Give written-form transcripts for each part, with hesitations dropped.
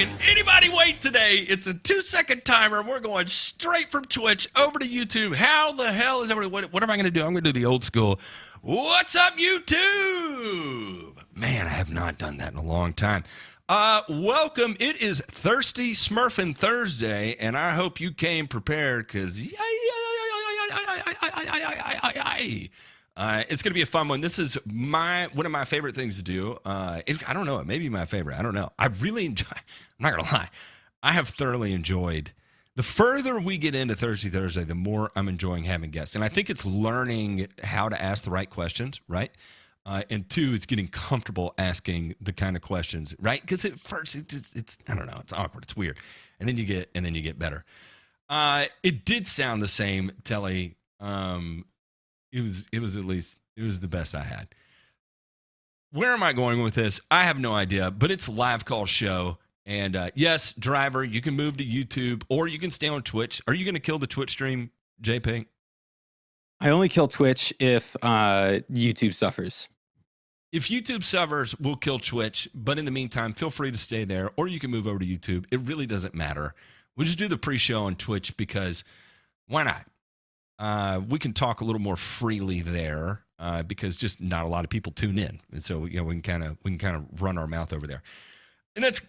making anybody wait today. It's a 2-second timer. We're going straight from Twitch over to YouTube. How the hell is everybody? What am I going to do? I'm going to do the old school. What's up, YouTube? Man, I have not done that in a long time. Welcome. It is Thirsty Smurfin' Thursday, and I hope you came prepared because it's going to be a fun one. This is one of my favorite things to do. I don't know. It may be my favorite. I don't know. I really enjoy. I'm not going to lie. I have thoroughly enjoyed. The further we get into Thirsty Thursday, the more I'm enjoying having guests. And I think it's learning how to ask the right questions, right? And two, it's getting comfortable asking the kind of questions, right? Because at first, it's I don't know, it's awkward, it's weird, and then you get better. It did sound the same, Telly. It was the best I had. Where am I going with this? I have no idea, but it's a live call show. And yes, driver, you can move to YouTube or you can stay on Twitch. Are you going to kill the Twitch stream, JP? I only kill Twitch if YouTube suffers. If YouTube suffers, we'll kill Twitch. But in the meantime, feel free to stay there or you can move over to YouTube. It really doesn't matter. We'll just do the pre-show on Twitch because why not? We can talk a little more freely there because just not a lot of people tune in. And so, we can kind of run our mouth over there. And that's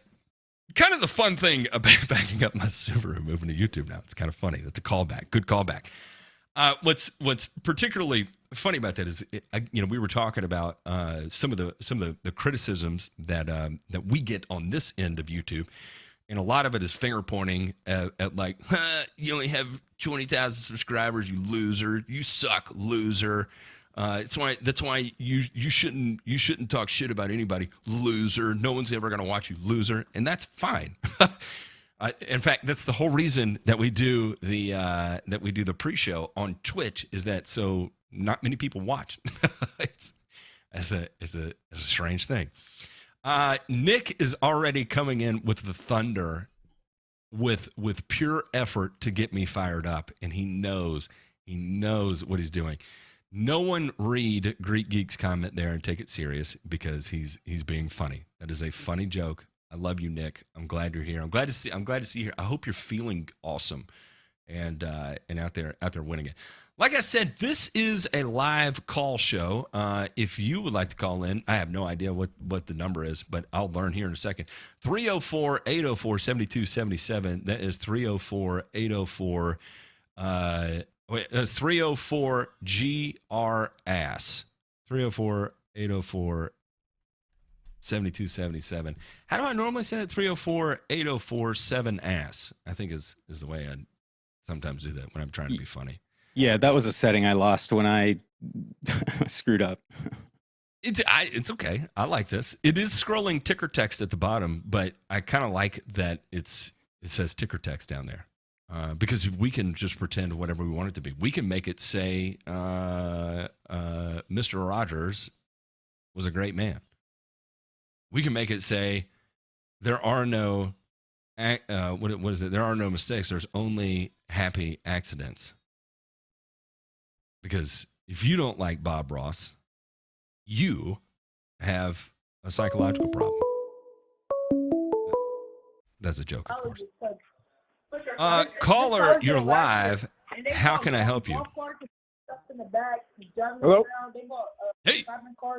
kind of the fun thing about backing up my Subaru moving to YouTube now. It's kind of funny. That's a callback. Good callback. What's particularly funny about that is, we were talking about some of the criticisms that we get on this end of YouTube, and a lot of it is finger pointing at like, you only have 20,000 subscribers, you loser, you suck, loser. That's why you shouldn't talk shit about anybody, loser. No one's ever gonna watch you, loser, and that's fine. In fact, that's the whole reason that we do the pre-show on Twitch, is that so not many people watch. It's a strange thing. Nick is already coming in with the thunder, with pure effort to get me fired up, and he knows what he's doing. No one read Greek Geek's comment there and take it serious because he's being funny. That is a funny joke. I love you, Nick. I'm glad you're here. I'm glad to see you here. I hope you're feeling awesome and out there winning it. Like I said, this is a live call show. If you would like to call in, I have no idea what the number is, but I'll learn here in a second. 304-804-7277. That is 304-804. That's 304 GRASS. 304-804. 7277. How do I normally say it? 304-804-7-ASS. I think is the way I sometimes do that when I'm trying to be funny. Yeah, that was a setting I lost when I screwed up. It's okay. I like this. It is scrolling ticker text at the bottom, but I kind of like that it says ticker text down there. Because we can just pretend whatever we want it to be. We can make it say Mr. Rogers was a great man. We can make it say there are no what is it? There are no mistakes. There's only happy accidents. Because if you don't like Bob Ross, you have a psychological problem. That's a joke, of course. Caller, you're live. How can I help you? Hello? Hey,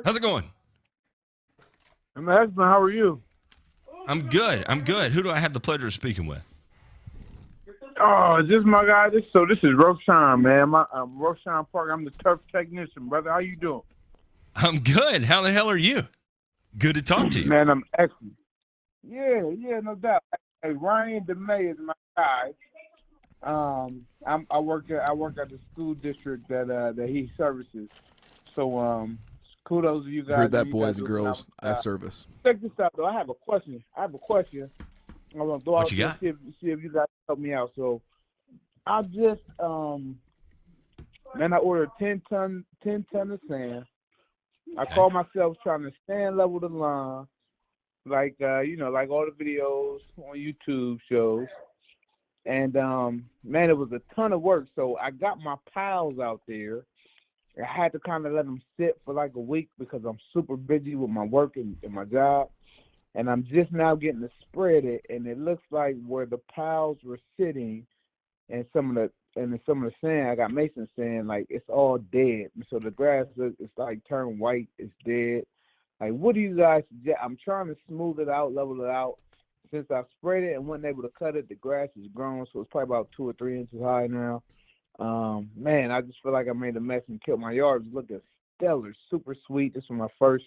how's it going? I'm husband. How are you? I'm good. Who do I have the pleasure of speaking with? Oh, this is my guy. This is Roshan, man. I'm Roshan Park. I'm the turf technician, brother. How you doing? I'm good. How the hell are you? Good to talk to you. Man, I'm excellent. Yeah, no doubt. Hey, Ryan DeMay is my guy. I work at the school district that he services. So kudos to you guys. Heard that, boys and girls. I service. Check this out, though. I have a question. I'm gonna go What out you there got? and see if you guys help me out. So I just I ordered 10 ton of sand. I call myself trying to sand level the lawn, like like all the videos on YouTube shows. And man, it was a ton of work. So I got my piles out there. I had to kind of let them sit for like a week because I'm super busy with my work and my job. and I'm just now getting to spread it, and it looks like where the piles were sitting, and some of the sand, I got Mason saying like it's all dead. So the grass is like turned white, it's dead. Like, what do you guys suggest? I'm trying to smooth it out, level it out. Since I sprayed it and wasn't able to cut it, the grass is grown, so it's probably about 2 or 3 inches high now. Man, I just feel like I made a mess and killed my yard. It's looking stellar, super sweet. This was my first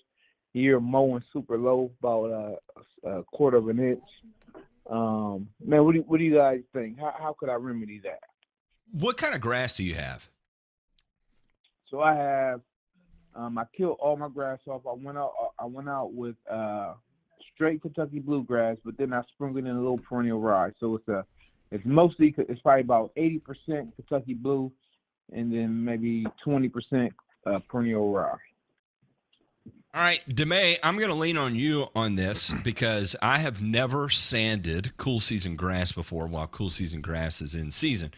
year mowing super low, about a quarter of an inch. Man, what do you guys think? How could I remedy that? What kind of grass do you have? So I have, I killed all my grass off. I went out with straight Kentucky bluegrass, but then I sprinkled in a little perennial rye. So it's probably about 80% Kentucky blue, and then maybe 20% perennial rye. All right, DeMay, I'm going to lean on you on this because I have never sanded cool season grass before while cool season grass is in season.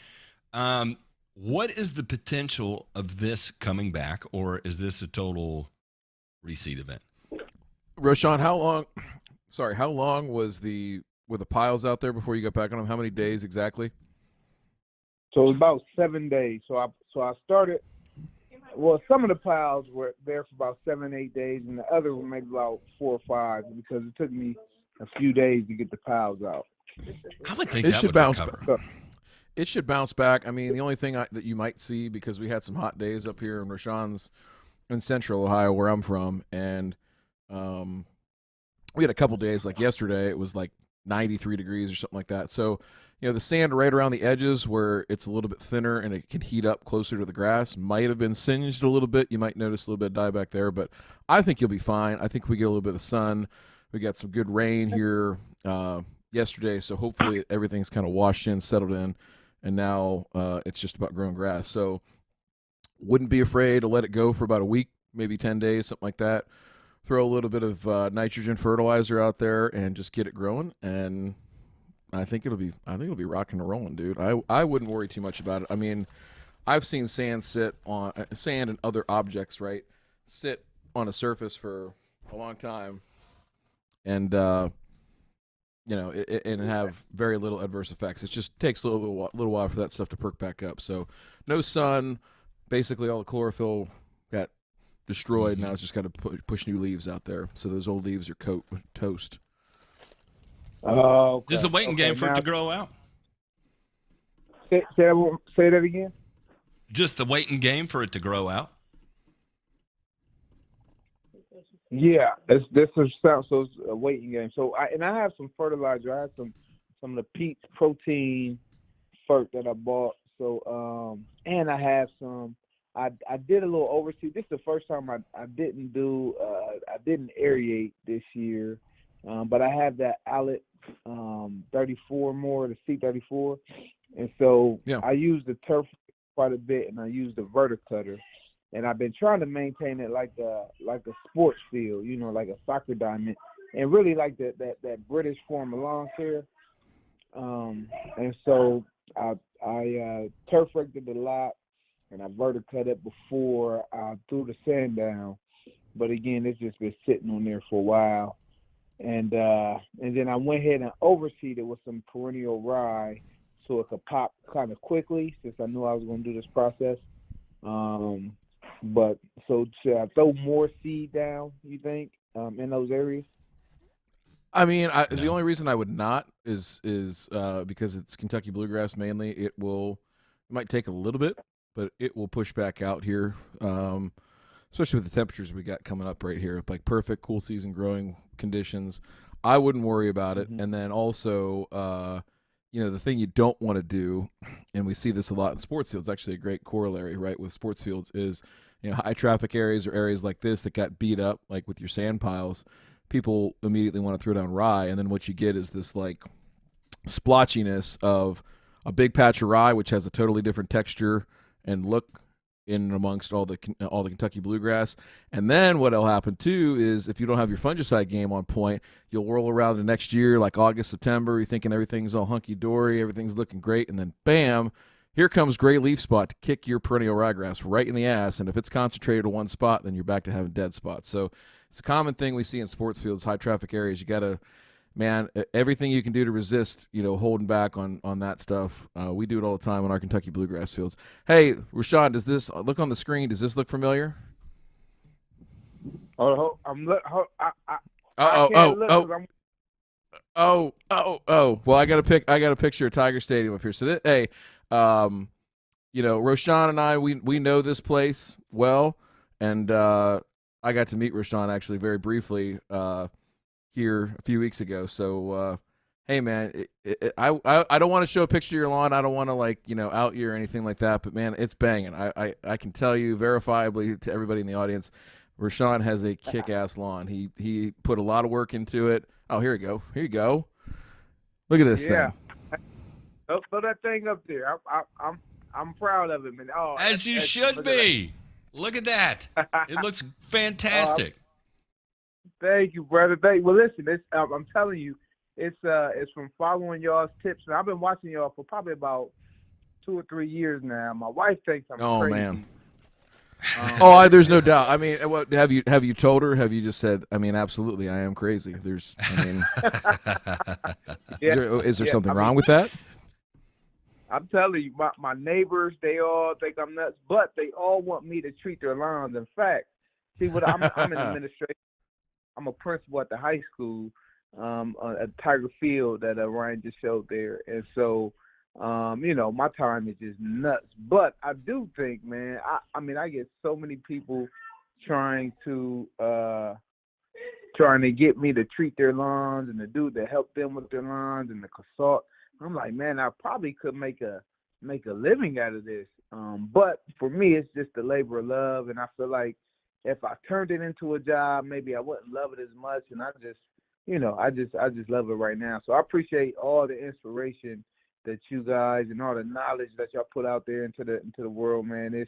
What is the potential of this coming back, or is this a total reseed event? Roshan, how long were the piles out there before you got back on them? How many days exactly? So it was about 7 days. So I started. Well, some of the piles were there for about 7, 8 days, and the other were maybe about 4 or 5 because it took me a few days to get the piles out. I would think It that should would bounce recover. back. It should bounce back. I mean, the only thing that you might see, because we had some hot days up here in Roshan's in central Ohio where I'm from, and we had a couple days like yesterday. It was like 93 degrees or something like that. So, the sand right around the edges where it's a little bit thinner and it can heat up closer to the grass might have been singed a little bit. You might notice a little bit of dieback there, but I think you'll be fine. I think we get a little bit of sun. We got some good rain here yesterday, so hopefully everything's kind of washed in, settled in, and now it's just about growing grass. So wouldn't be afraid to let it go for about a week, maybe 10 days, something like that. Throw a little bit of nitrogen fertilizer out there and just get it growing, and I think it'll be rocking and rolling, dude. I wouldn't worry too much about it. I mean, I've seen sand and other objects, right, sit on a surface for a long time, and and have very little adverse effects. It just takes a little while for that stuff to perk back up. So, no sun, basically all the chlorophyll got destroyed. Now it's just got to push new leaves out there. So those old leaves are toast. Oh, okay. Just the waiting game for it to grow out. Say that again. Just the waiting game for it to grow out. Yeah, this is so it's a waiting game. So I have some fertilizer. I have some of the Pete's protein fert that I bought. So and I have some. I did a little overseed. This is the first time I didn't aerate this year, but I have that Outlet 34 more, the C34, and so I use the turf quite a bit, and I use the verticutter, and I've been trying to maintain it like a sports field, like a soccer diamond, and really like that British form of lawn care. And so I turf raked it a lot, and I verticut it before I threw the sand down. But again, it's just been sitting on there for a while. And then I went ahead and overseeded with some perennial rye so it could pop kind of quickly, since I knew I was going to do this process. But so should I throw more seed down, you think, in those areas? I mean, the only reason I would not is because it's Kentucky bluegrass mainly. It might take a little bit, but it will push back out here, especially with the temperatures we got coming up right here. Like perfect cool season growing conditions. I wouldn't worry about it. And then also, the thing you don't want to do, and we see this a lot in sports fields, actually a great corollary, right, with sports fields is, high traffic areas or areas like this that got beat up, like with your sand piles, people immediately want to throw down rye. And then what you get is this like splotchiness of a big patch of rye, which has a totally different texture and look in and amongst all the Kentucky bluegrass. And then what'll happen too is if you don't have your fungicide game on point, you'll roll around the next year like August, September, you're thinking everything's all hunky dory, everything's looking great, and then bam, Here comes gray leaf spot to kick your perennial ryegrass right in the ass, and if it's concentrated to one spot, then you're back to having dead spots. So it's a common thing we see in sports fields, high traffic areas. You got to, man, everything you can do to resist, holding back on that stuff. We do it all the time on our Kentucky bluegrass fields. Hey, Rashawn, does this look on the screen? Does this look familiar? Oh, I Well, I got a picture of Tiger Stadium up here. So Roshan and I, we know this place well, and I got to meet Roshan actually very briefly here a few weeks ago. So hey man, I don't want to show a picture of your lawn. I don't want to out you or anything like that. But man, it's banging. I can tell you verifiably to everybody in the audience, Rashawn has a kick-ass lawn. He put a lot of work into it. Oh, here you go. Here you go. Look at this thing. Throw that thing up there. I'm proud of it, man. Oh, as you should be. Look at that. It looks fantastic. Thank you, brother. Well, listen, I'm telling you, it's from following y'all's tips, and I've been watching y'all for probably about 2 or 3 years now. My wife thinks I'm crazy. Man. There's no doubt. I mean, what have you told her? Have you just said, I mean, absolutely, I am crazy. Is there something wrong with that? I'm telling you, my neighbors, they all think I'm nuts, but they all want me to treat their lawns. In fact, see, I'm in administration. I'm a principal at the high school, at Tiger Field that Ryan just showed there, and so. My time is just nuts. But I do think, man, I get so many people trying to get me to treat their lawns and to help them with their lawns and to consult. I'm like, man, I probably could make a living out of this. But for me, it's just the labor of love, and I feel like if I turned it into a job, maybe I wouldn't love it as much. And I just love it right now. So I appreciate all the inspiration that you guys and all the knowledge that y'all put out there into the world, man.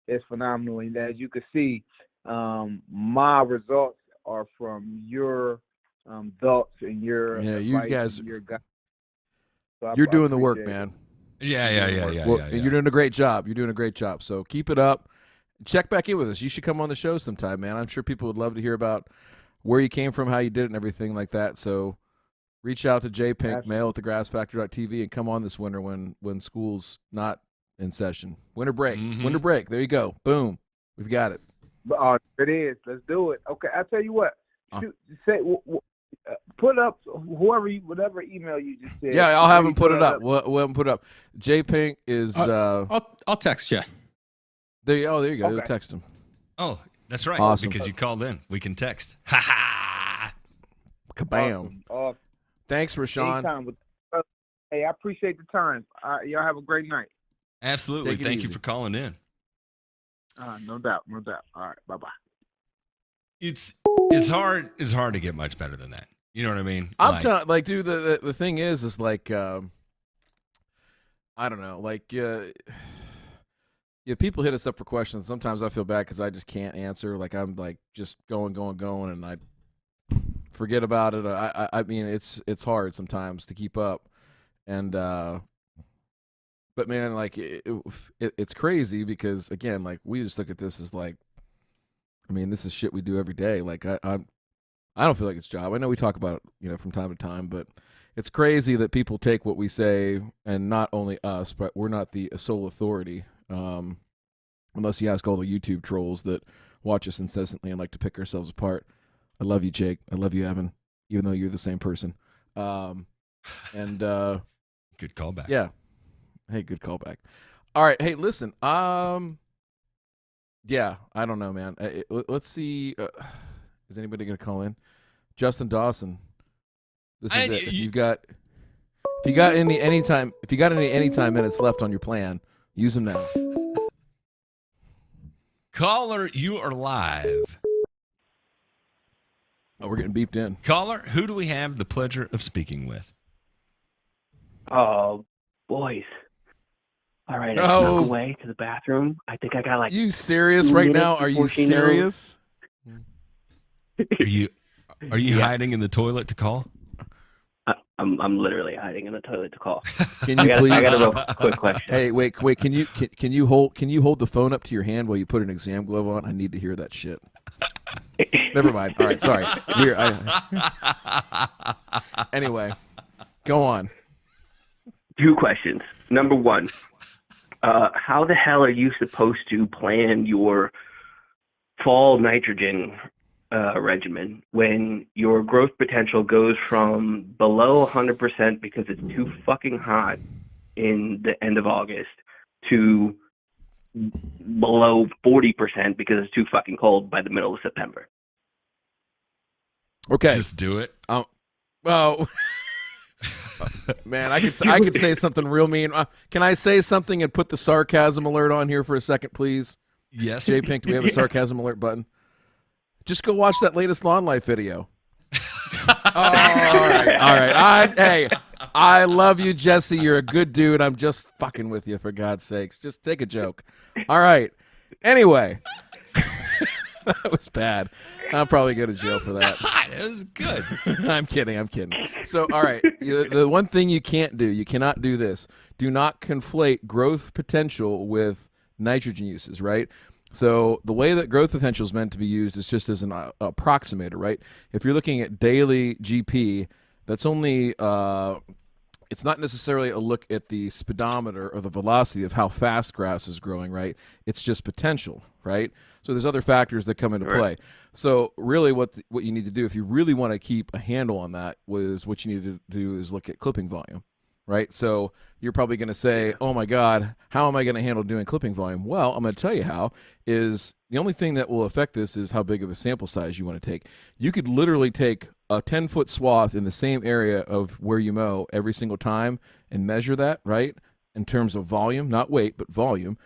It's phenomenal. And as you can see, my results are from your thoughts and your you guys. Your guys. So you're doing the work, man. Yeah. You're doing a great job. You're doing a great job. So keep it up. Check back in with us. You should come on the show sometime, man. I'm sure people would love to hear about where you came from, how you did it, and everything like that. So reach out to J Pink, mail at thegrassfactory.tv, and come on this winter when school's not in session. Winter break. Mm-hmm. Winter break. There you go. Boom. We've got it. It is. Let's do it. Okay, I'll tell you what. Put up whatever email you just said. Yeah, I'll have him put it up. We'll have him put it up. J Pink is. I'll text you. There you go. Okay. Text him. Oh, that's right. Awesome. Because you called in. We can text. Ha ha. Kabam. Awesome. Thanks, Rashawn. Hey, I appreciate the time. Y'all have a great night. Absolutely. Thank you for calling in. No doubt. All right. Bye-bye. It's hard to get much better than that. You know what I mean? I'm trying, dude, the thing is I don't know, people hit us up for questions. Sometimes I feel bad because I just can't answer. I'm just going, and I forget about it. I mean, it's hard sometimes to keep up, and but man, it's crazy because again, we just look at this as I mean, this is shit we do every day. I don't feel like it's a job. I know we talk about it, from time to time, but it's crazy that people take what we say, and not only us, but we're not the sole authority. Unless you ask all the YouTube trolls that watch us incessantly and like to pick ourselves apart. I love you, Jake. I love you, Evan, even though you're the same person. Good callback. Yeah. Hey, good callback. All right. Hey, listen. Yeah, I don't know, man. Let's see. Is anybody going to call in? Justin Dawson. This is it. If you got any anytime minutes left on your plan, use them now. Caller, you are live. Oh, we're getting beeped in. Caller, who do we have the pleasure of speaking with? Oh, boys. All right, I snuck away to the bathroom. I think I got You serious right now? Are you serious? Are you hiding in the toilet to call? I'm literally hiding in the toilet to call. Can you please? I got a real quick question. Hey, wait. Can you hold the phone up to your hand while you put an exam glove on? I need to hear that shit. Never mind. All right, sorry. Anyway, go on. 2 questions. Number 1, how the hell are you supposed to plan your fall nitrogen regimen when your growth potential goes from below 100% because it's too fucking hot in the end of August to below 40% because it's too fucking cold by the middle of September? Okay. Just do it. Well, man, I could say something real mean. Can I say something and put the sarcasm alert on here for a second, please? Yes. J Pink, do we have a sarcasm alert button? Just go watch that latest Lawn Life video. All right. Hey, I love you, Jesse. You're a good dude. I'm just fucking with you, for God's sakes. Just take a joke. All right. Anyway, that was bad. I'll probably go to jail for that. It was good. I'm kidding. So, all right. The one thing you cannot do this. Do not conflate growth potential with nitrogen uses, right? So the way that growth potential is meant to be used is just as an approximator, right? If you're looking at daily GP, that's only it's not necessarily a look at the speedometer or the velocity of how fast grass is growing, right? It's just potential, right? So there's other factors that come into play. So really what you need to do if you really want to keep a handle on that was what you need to do is look at clipping volume, right? So you're probably going to say, oh my God, how am I going to handle doing clipping volume? Well, I'm going to tell you how. Is the only thing that will affect this is how big of a sample size you want to take. You could literally take a 10-foot swath in the same area of where you mow every single time and measure that, right? In terms of volume, not weight, but volume,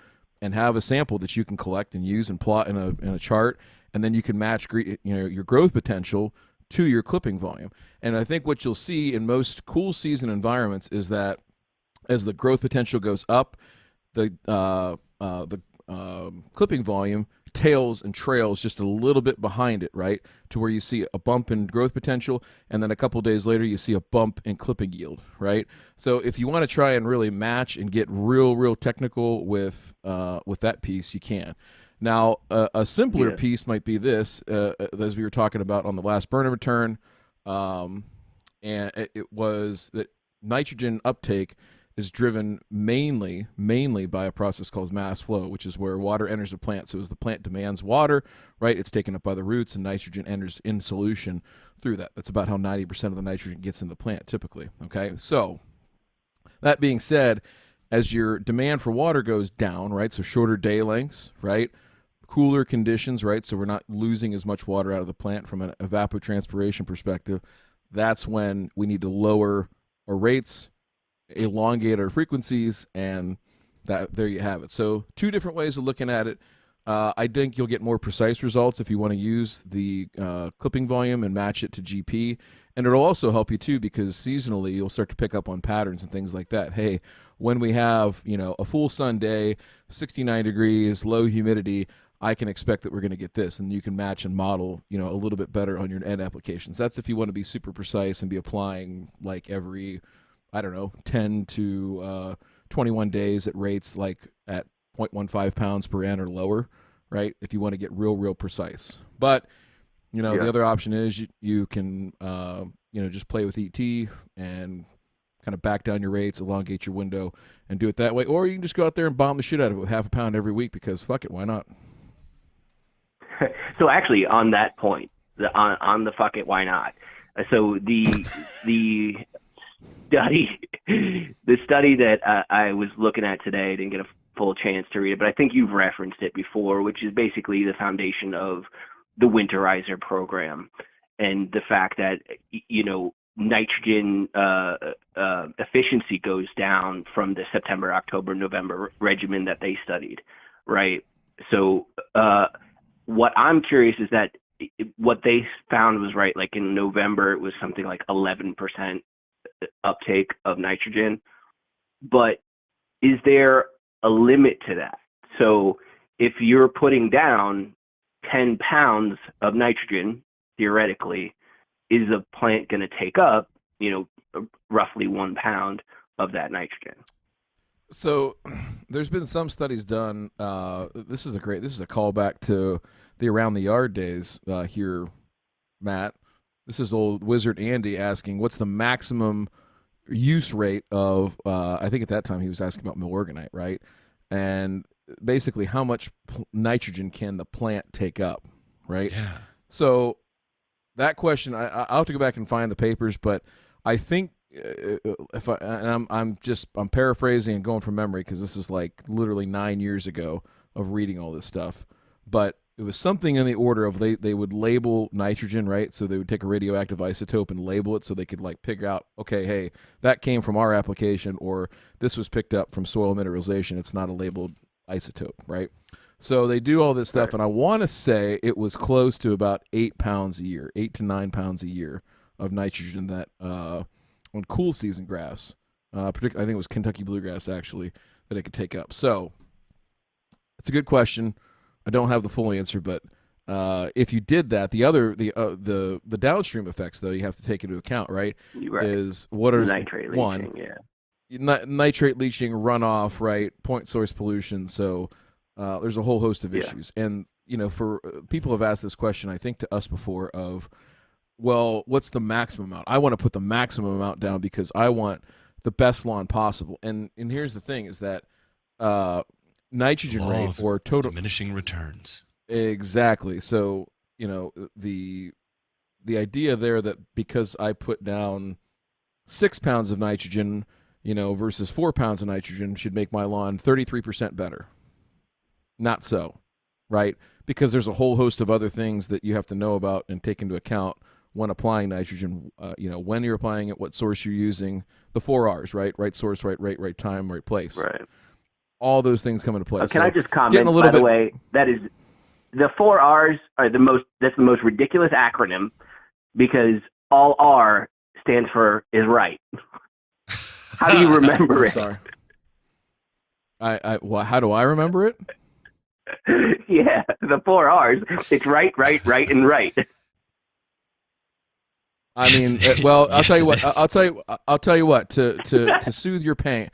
and have a sample that you can collect and use and plot in a chart, and then you can match your growth potential to your clipping volume. And I think what you'll see in most cool season environments is that as the growth potential goes up, the clipping volume tails and trails just a little bit behind it, right? To where you see a bump in growth potential, and then a couple days later you see a bump in clipping yield, right? So if you want to try and really match and get real technical with that piece, you can. Now, a simpler piece might be this, as we were talking about on the last burn and return, and it was that nitrogen uptake is driven mainly by a process called mass flow, which is where water enters the plant. So as the plant demands water, right, it's taken up by the roots, and nitrogen enters in solution through that. That's about how 90% of the nitrogen gets in the plant typically, okay? So that being said, as your demand for water goes down, right, so shorter day lengths, right, cooler conditions, right, so we're not losing as much water out of the plant from an evapotranspiration perspective, that's when we need to lower our rates, elongate our frequencies, and there you have it. So 2 different ways of looking at it. I think you'll get more precise results if you want to use the clipping volume and match it to GP. And it'll also help you too, because seasonally you'll start to pick up on patterns and things like that. Hey, when we have, a full sun day, 69 degrees, low humidity, I can expect that we're going to get this, and you can match and model, a little bit better on your end applications. That's if you want to be super precise and be applying like every, 10 to 21 days at rates like at 0.15 pounds per N or lower, right? If you want to get real precise. But, the other option is you can, just play with ET and kind of back down your rates, elongate your window, and do it that way. Or you can just go out there and bomb the shit out of it with half a pound every week, because fuck it, why not? So actually, on that point, on the fuck it, why not? So the study that I was looking at today, I didn't get a full chance to read it, but I think you've referenced it before, which is basically the foundation of the winterizer program, and the fact that nitrogen efficiency goes down from the September, October, November regimen that they studied, right? So what I'm curious is that what they found was right. Like in November, it was something like 11% uptake of nitrogen, but is there a limit to that? So if you're putting down 10 pounds of nitrogen, theoretically, is the plant going to take up, roughly 1 pound of that nitrogen. So there's been some studies done. This is a callback to the Around the Yard days here, Matt. This is old Wizard Andy asking, what's the maximum use rate of, I think at that time he was asking about milorganite, right? And basically how much nitrogen can the plant take up, right? Yeah. So that question, I'll have to go back and find the papers, but I think I'm paraphrasing and going from memory because this is like literally 9 years ago of reading all this stuff, but it was something in the order of they would label nitrogen, right? So they would take a radioactive isotope and label it so they could like figure out, okay, hey, that came from our application, or this was picked up from soil mineralization. It's not a labeled isotope, right? So they do all this stuff, and I want to say it was close to about 8 pounds a year, 8 to 9 pounds a year of nitrogen that on cool season grass, particularly I think it was Kentucky bluegrass actually, that it could take up. So it's a good question. I don't have the full answer, but if you did that, the downstream effects though you have to take into account, right? Right. Is what are nitrate leaching, nitrate leaching, runoff, right? Point source pollution. So there's a whole host of issues, and for people have asked this question, I think to us before of, well, what's the maximum amount? I want to put the maximum amount down because I want the best lawn possible. And here's the thing: is that nitrogen Law rate of or total diminishing returns. Exactly. So the idea there that because I put down 6 pounds of nitrogen, versus 4 pounds of nitrogen should make my lawn 33% better. Not so, right? Because there's a whole host of other things that you have to know about and take into account when applying nitrogen. When you're applying it, what source you're using, the 4 R's, right? Right source, right rate, right time, right place. Right. All those things come into play. Can I just comment, by the way, that is the 4 R's are that's the most ridiculous acronym because all R stands for is right. How do you remember it? Sorry. How do I remember it? Yeah, the 4 R's. It's right, and right. I mean, well, I'll tell you what. I'll tell you what. To soothe your pain.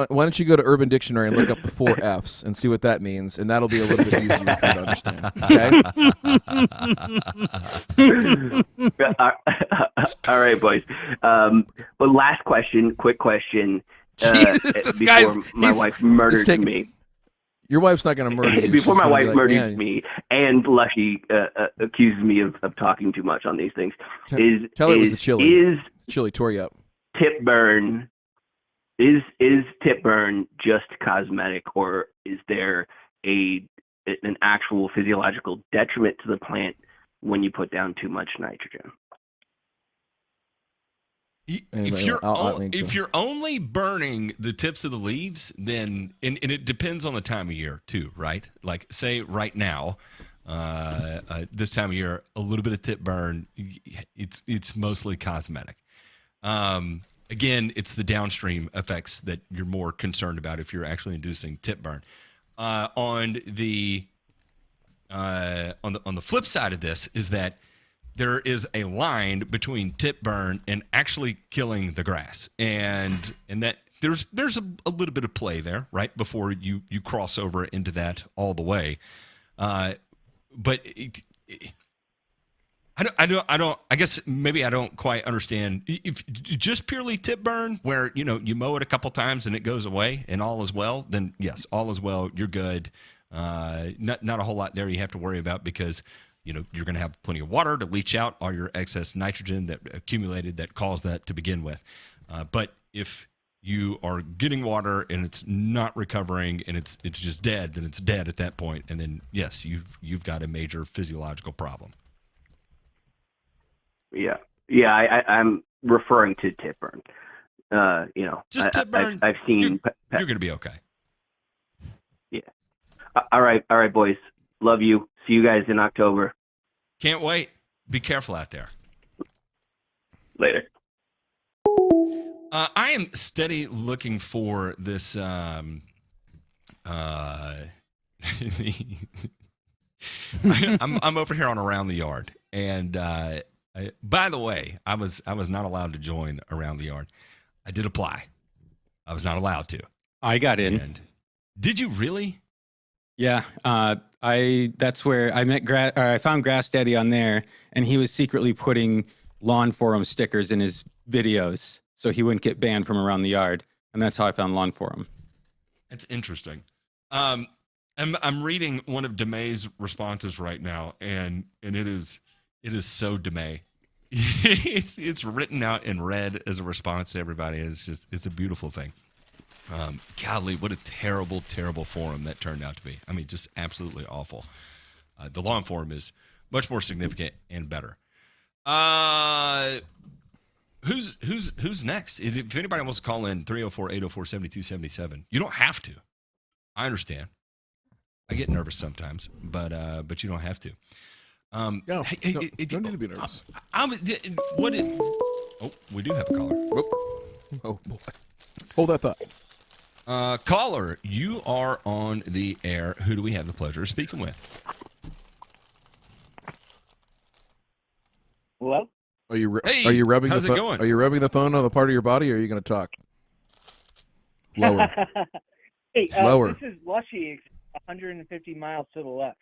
Why don't you go to Urban Dictionary and look up the 4 F's and see what that means, and that'll be a little bit easier for you to understand. Okay. All right, boys. But last question, quick question. Jesus, before my wife murders me. Your wife's not going to murder you. Before my wife murders me and Lushy accuses me of talking too much on these things. Tell her it was the chili. Chili tore you up. Tip burn. Is tip burn just cosmetic, or is there an actual physiological detriment to the plant when you put down too much nitrogen? If you're only burning the tips of the leaves, then and it depends on the time of year too, right? Like say right now, this time of year, a little bit of tip burn, it's mostly cosmetic. Again, it's the downstream effects that you're more concerned about if you're actually inducing tip burn. On the flip side of this is that there is a line between tip burn and actually killing the grass, and that there's a little bit of play there, right? Before you cross over into that all the way, but I guess maybe I don't quite understand. If just purely tip burn, where you mow it a couple times and it goes away and all is well, then yes, all is well. You're good. Not a whole lot there you have to worry about because you're going to have plenty of water to leach out all your excess nitrogen that accumulated that caused that to begin with. But if you are getting water and it's not recovering and it's just dead, then it's dead at that point, and then yes, you've got a major physiological problem. Yeah. I'm referring to tip burn. Just tip burn. I've seen. You're going to be okay. Yeah. All right, boys. Love you. See you guys in October. Can't wait. Be careful out there. Later. I am steady looking for this. I'm over here on Around the Yard, and By the way, I was not allowed to join around the yard. I did apply. I was not allowed to. I got in. And did you really? Yeah, that's where I met. I found Grass Daddy on there, and he was secretly putting lawn forum stickers in his videos so he wouldn't get banned from around the yard, and that's how I found lawn forum. That's interesting. I'm reading one of DeMay's responses right now, and it is so DeMay. it's written out in red as a response to everybody. And it's a beautiful thing. Golly, what a terrible, terrible forum that turned out to be. I mean, just absolutely awful. The lawn forum is much more significant and better. Who's next? If anybody wants to call in, 304-804-7277. You don't have to. I understand. I get nervous sometimes, but you don't have to. No, don't need to be nervous. We do have a caller. Oh boy. Hold that thought. Caller, you are on the air. Who do we have the pleasure of speaking with? Hello? Are you Hey, are you rubbing how's the it going? Are you rubbing the phone on the part of your body, or are you going to talk? Lower. Hey, Lower. This is Lushy, 150 miles to the left.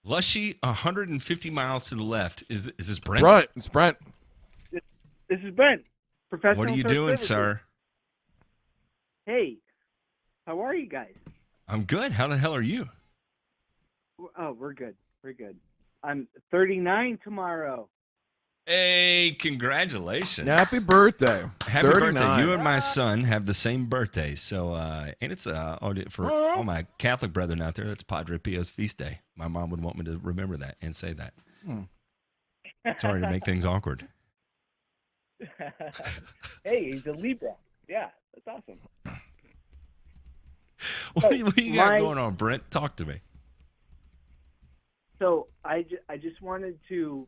Lushy, 150 miles to the left. Is this Brent? Right, it's Brent. This is Brent, professional. What are you turf doing, services. sir? Hey, how are you guys? I'm good. How the hell are you? Oh, we're good. We're good. I'm 39 tomorrow. Hey, congratulations. Happy birthday. Happy 39. birthday. You and my son have the same birthday. So, and it's for all my Catholic brethren out there, that's Padre Pio's feast day. My mom would want me to remember that and say that. Sorry to make things awkward. Hey, he's a Libra. Yeah, that's awesome. What do you got going on, Brent? Talk to me. So I just wanted to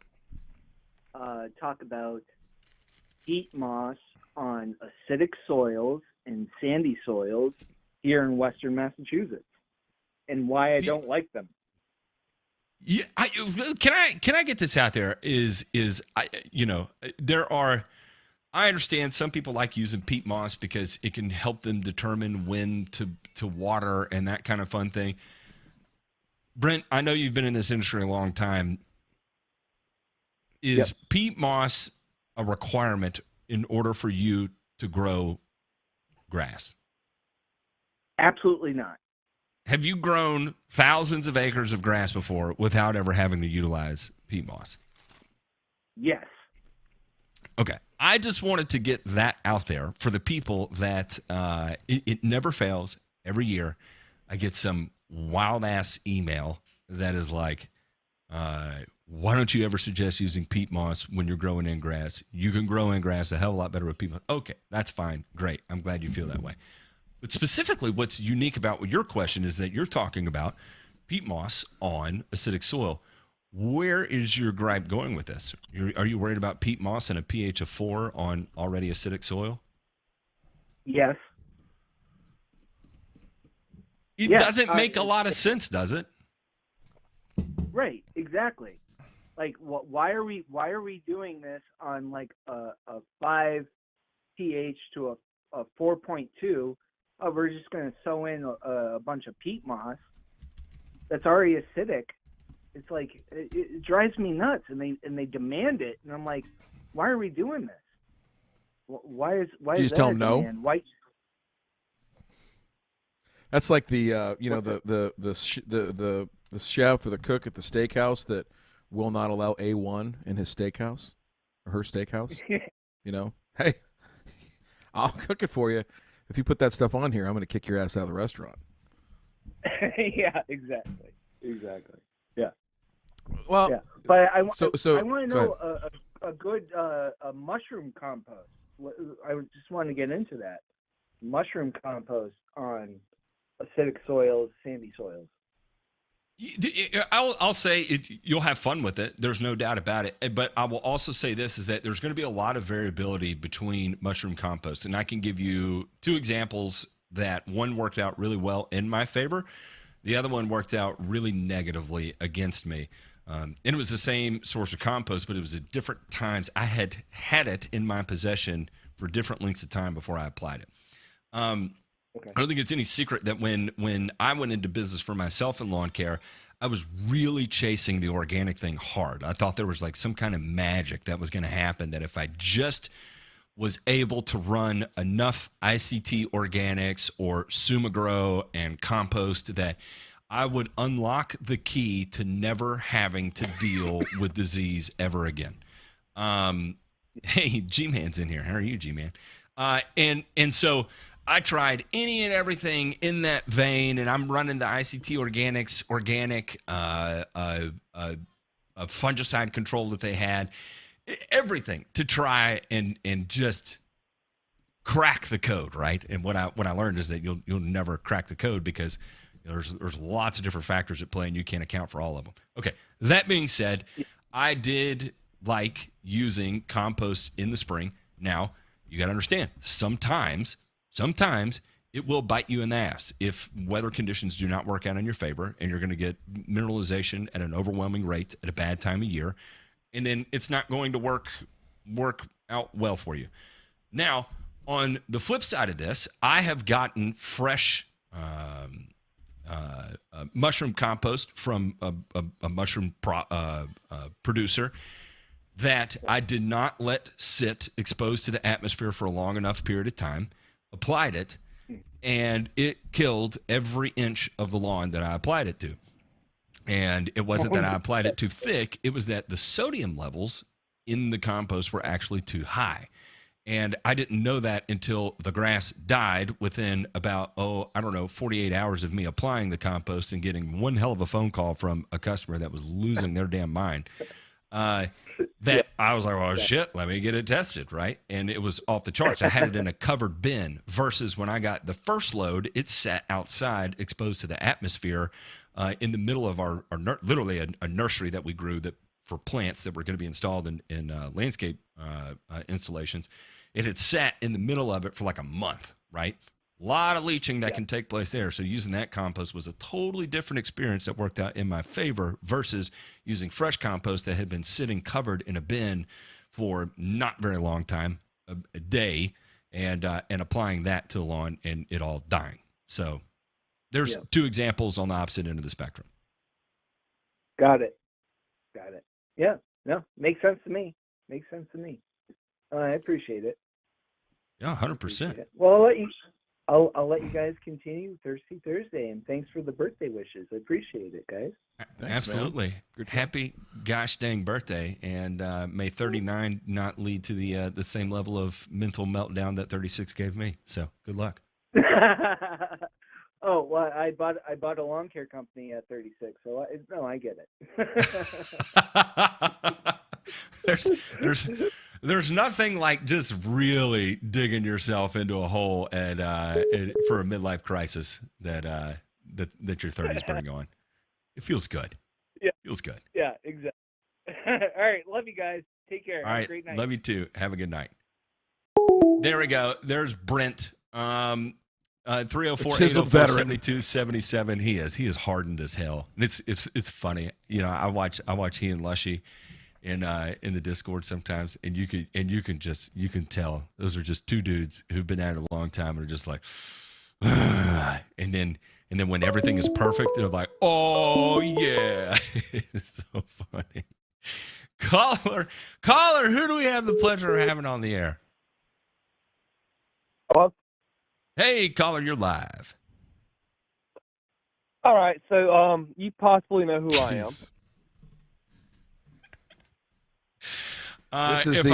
talk about peat moss on acidic soils and sandy soils here in Western Massachusetts, and why I don't like them. Yeah, can I get this out there? I understand some people like using peat moss because it can help them determine when to water and that kind of fun thing. Brent, I know you've been in this industry a long time. Is peat moss a requirement in order for you to grow grass? Absolutely not. Have you grown thousands of acres of grass before without ever having to utilize peat moss? Yes. Okay. I just wanted to get that out there for the people that it never fails. Every year I get some wild-ass email that is like, why don't you ever suggest using peat moss when you're growing in grass? You can grow in grass a hell of a lot better with peat moss. Okay, that's fine. Great. I'm glad you feel that way. But specifically, what's unique about your question is that you're talking about peat moss on acidic soil. Where is your gripe going with this? Are you worried about peat moss and a pH of 4 on already acidic soil? Yes. It doesn't make a lot of sense, does it? Right. Exactly. Like, why are we doing this on like a 5 pH to a 4.2? Oh, we're just going to sew in a bunch of peat moss that's already acidic. It's like it drives me nuts, and they demand it, and I'm like, why are we doing this? Why is you just tell them no? Why? That's like the the chef or the cook at the steakhouse that will not allow A1 in his steakhouse or her steakhouse. Hey, I'll cook it for you. If you put that stuff on here, I'm going to kick your ass out of the restaurant. Yeah, exactly. Yeah. Well, yeah. But I want to go know a good mushroom compost. I just want to get into that. Mushroom compost on acidic soils, sandy soils. I'll say you'll have fun with it. There's no doubt about it. But I will also say this is that there's going to be a lot of variability between mushroom compost. And I can give you 2 examples that one worked out really well in my favor. The other one worked out really negatively against me. And it was the same source of compost, but it was at different times. I had it in my possession for different lengths of time before I applied it. Okay. I don't think it's any secret that when I went into business for myself in lawn care, I was really chasing the organic thing hard. I thought there was like some kind of magic that was going to happen, that if I just was able to run enough ICT organics or Sumagrow and compost, that I would unlock the key to never having to deal with disease ever again. Hey, G-Man's in here. How are you, G-Man? And so I tried any and everything in that vein, and I'm running the ICT Organics organic fungicide control that they had, everything to try and just crack the code, right? And what I learned is that you'll never crack the code, because there's lots of different factors at play, and you can't account for all of them. Okay, that being said, I did like using compost in the spring. Now, you got to understand, sometimes it will bite you in the ass if weather conditions do not work out in your favor, and you're going to get mineralization at an overwhelming rate at a bad time of year, and then it's not going to work out well for you. Now, on the flip side of this, I have gotten fresh mushroom compost from a mushroom producer that I did not let sit exposed to the atmosphere for a long enough period of time, applied it, and it killed every inch of the lawn that I applied it to. And it wasn't that I applied it too thick, it was that the sodium levels in the compost were actually too high. And I didn't know that until the grass died within about, 48 hours of me applying the compost and getting one hell of a phone call from a customer that was losing their damn mind. That I was like, oh, shit, let me get it tested, right? And it was off the charts. I had it in a covered bin, versus when I got the first load, it sat outside exposed to the atmosphere in the middle of our literally a nursery that we grew that for plants that were going to be installed in landscape installations. It had sat in the middle of it for like a month, right? A lot of leaching that can take place there. So using that compost was a totally different experience that worked out in my favor, versus using fresh compost that had been sitting covered in a bin for not very long time, a day, and applying that to the lawn and it all dying. So there's two examples on the opposite end of the spectrum. Got it. Yeah, no, makes sense to me. I appreciate it. Yeah, 100%. Well, I'll let you guys continue Thirsty Thursday, and thanks for the birthday wishes. I appreciate it, guys. Thanks, absolutely. Happy gosh dang birthday, and may 39 not lead to the same level of mental meltdown that 36 gave me. So good luck. Oh, well, I bought a lawn care company at 36, so I get it. There's nothing like just really digging yourself into a hole and for a midlife crisis that your 30s bring on. It feels good. Yeah, feels good. Yeah, exactly. All right, love you guys. Take care. All Have right, a great night. love you too. Have a good night. There we go. There's Brent. 304-804-7277. He is hardened as hell. And it's funny. You know, I watch he and Lushy in the Discord sometimes, and you can tell those are just two dudes who've been at it a long time and are just like, and then when everything is perfect, they're like, oh yeah. It's so funny. Caller, who do we have the pleasure of having on the air? Hello? Hey, caller, you're live. All right, so you possibly know who I am. This is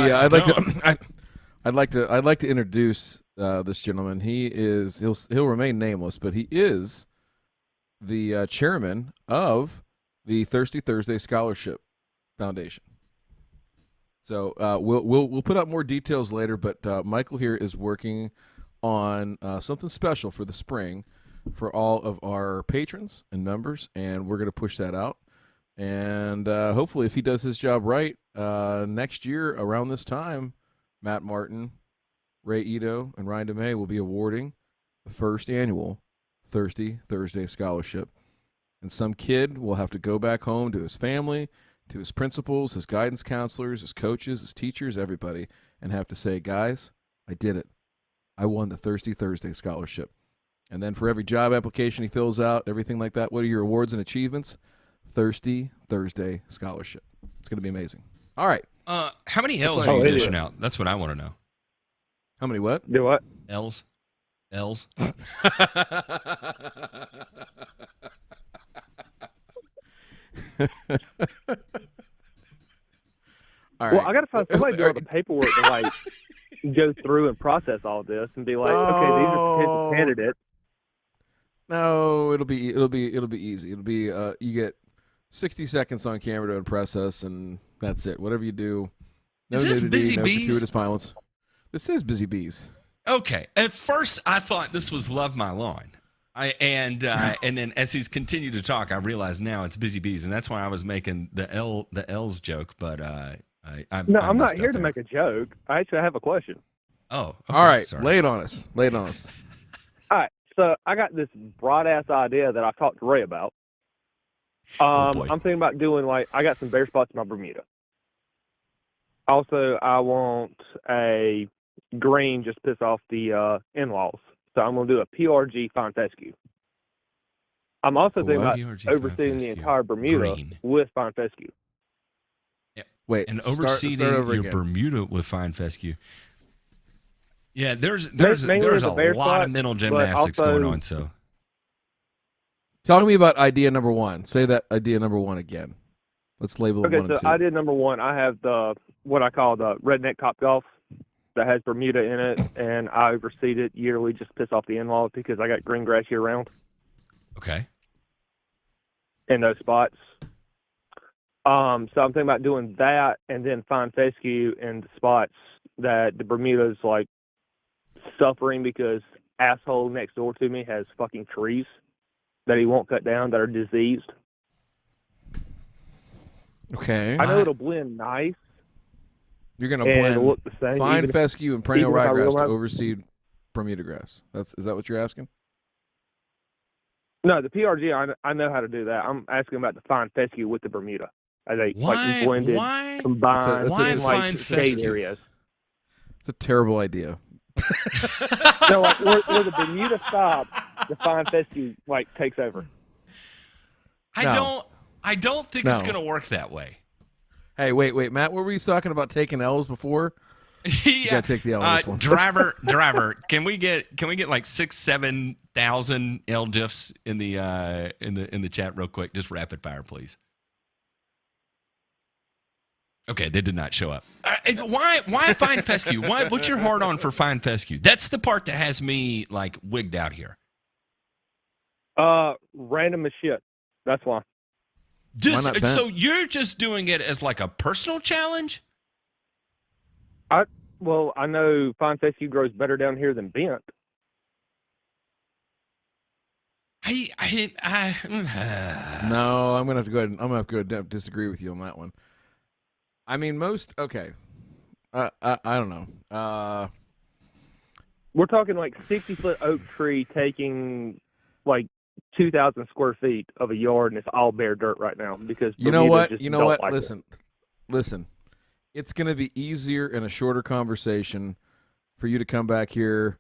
I'd like to introduce this gentleman. He'll remain nameless, but he is the chairman of the Thirsty Thursday Scholarship Foundation. So we'll put up more details later, but Michael here is working on something special for the spring for all of our patrons and members, and we're going to push that out. And hopefully, if he does his job right, next year around this time, Matt Martin, Ray Ito, and Ryan DeMay will be awarding the first annual Thirsty Thursday Scholarship. And some kid will have to go back home to his family, to his principals, his guidance counselors, his coaches, his teachers, everybody, and have to say, guys, I did it. I won the Thirsty Thursday scholarship. And then for every job application he fills out, everything like that, what are your awards and achievements? Thirsty Thursday scholarship. It's going to be amazing. All right. How many L's are you dishing out? That's what I want to know. How many what? Do what? L's? All right. Well, I got to find somebody to do all the paperwork to like go through and process all this and be like, okay, these are potential candidates. No, it'll be easy. It'll be you get 60 seconds on camera to impress us, and that's it. Whatever you do, no Is this nudity, Busy no Bees? gratuitous violence. This is Busy Bees. Okay. At first, I thought this was Love My Lawn. And then as he's continued to talk, I realized now it's Busy Bees, and that's why I was making the L's joke. But I'm not messed here up to there. make a joke. I actually have a question. Oh, okay, All right, sorry. lay it on us. All right, so I got this broad ass idea that I talked to Ray about. Oh, boy. I'm thinking about doing I got some bare spots in my Bermuda. Also, I want a green just piss off the in-laws. So I'm going to do a PRG fine fescue. I'm also thinking about PRG overseeing the fescue. entire Bermuda Green. with fine fescue. Wait, And start overseeing over your again. Bermuda with fine fescue. Yeah, there's Mainly a the bear lot spot, of mental but gymnastics also- going on. So Talk to me about idea number one. Say that idea number one again. Let's label it Okay, one so and two. idea number one, I have what I call the redneck cop golf that has Bermuda in it, and I overseed it yearly just to piss off the in-laws because I got green grass year round okay. in those spots. So I'm thinking about doing that and then fine fescue in the spots that the Bermuda's like suffering because asshole next door to me has fucking trees that he won't cut down that are diseased. Okay. I know it'll blend nice You're going to and it'll blend look the same. fine even if- fescue and perennial even if I ryegrass to realize- overseed Bermuda grass. Is that what you're asking? No, the PRG, I know how to do that. I'm asking about the fine fescue with the Bermuda. Are they Why? like blended, Why? combined, Why in fine like shade fescue? areas? It's a terrible idea. No, like where the Bermuda stops, the fine fescue like takes over. No. I don't think it's No. going to work that way. Hey, wait, Matt. What were you talking about taking L's before? You Yeah. gotta take the L on this one. driver, can we get like 6,000-7,000 L gifs in the chat real quick? Just rapid fire, please. Okay, they did not show up. Why fine fescue? What's your hard on for fine fescue? That's the part that has me like wigged out here. Random as shit. That's why. Just Why not bent? so you're just doing it as like a personal challenge? Well, I know fine fescue grows better down here than bent. No, I'm gonna have to go ahead. I'm gonna have to go disagree with you on that one. I mean, okay. I don't know. We're talking like 60-foot oak tree taking like 2,000 square feet of a yard, and it's all bare dirt right now because You know Bermuda what? just You know don't what? like it. Listen. It's gonna be easier in a shorter conversation for you to come back here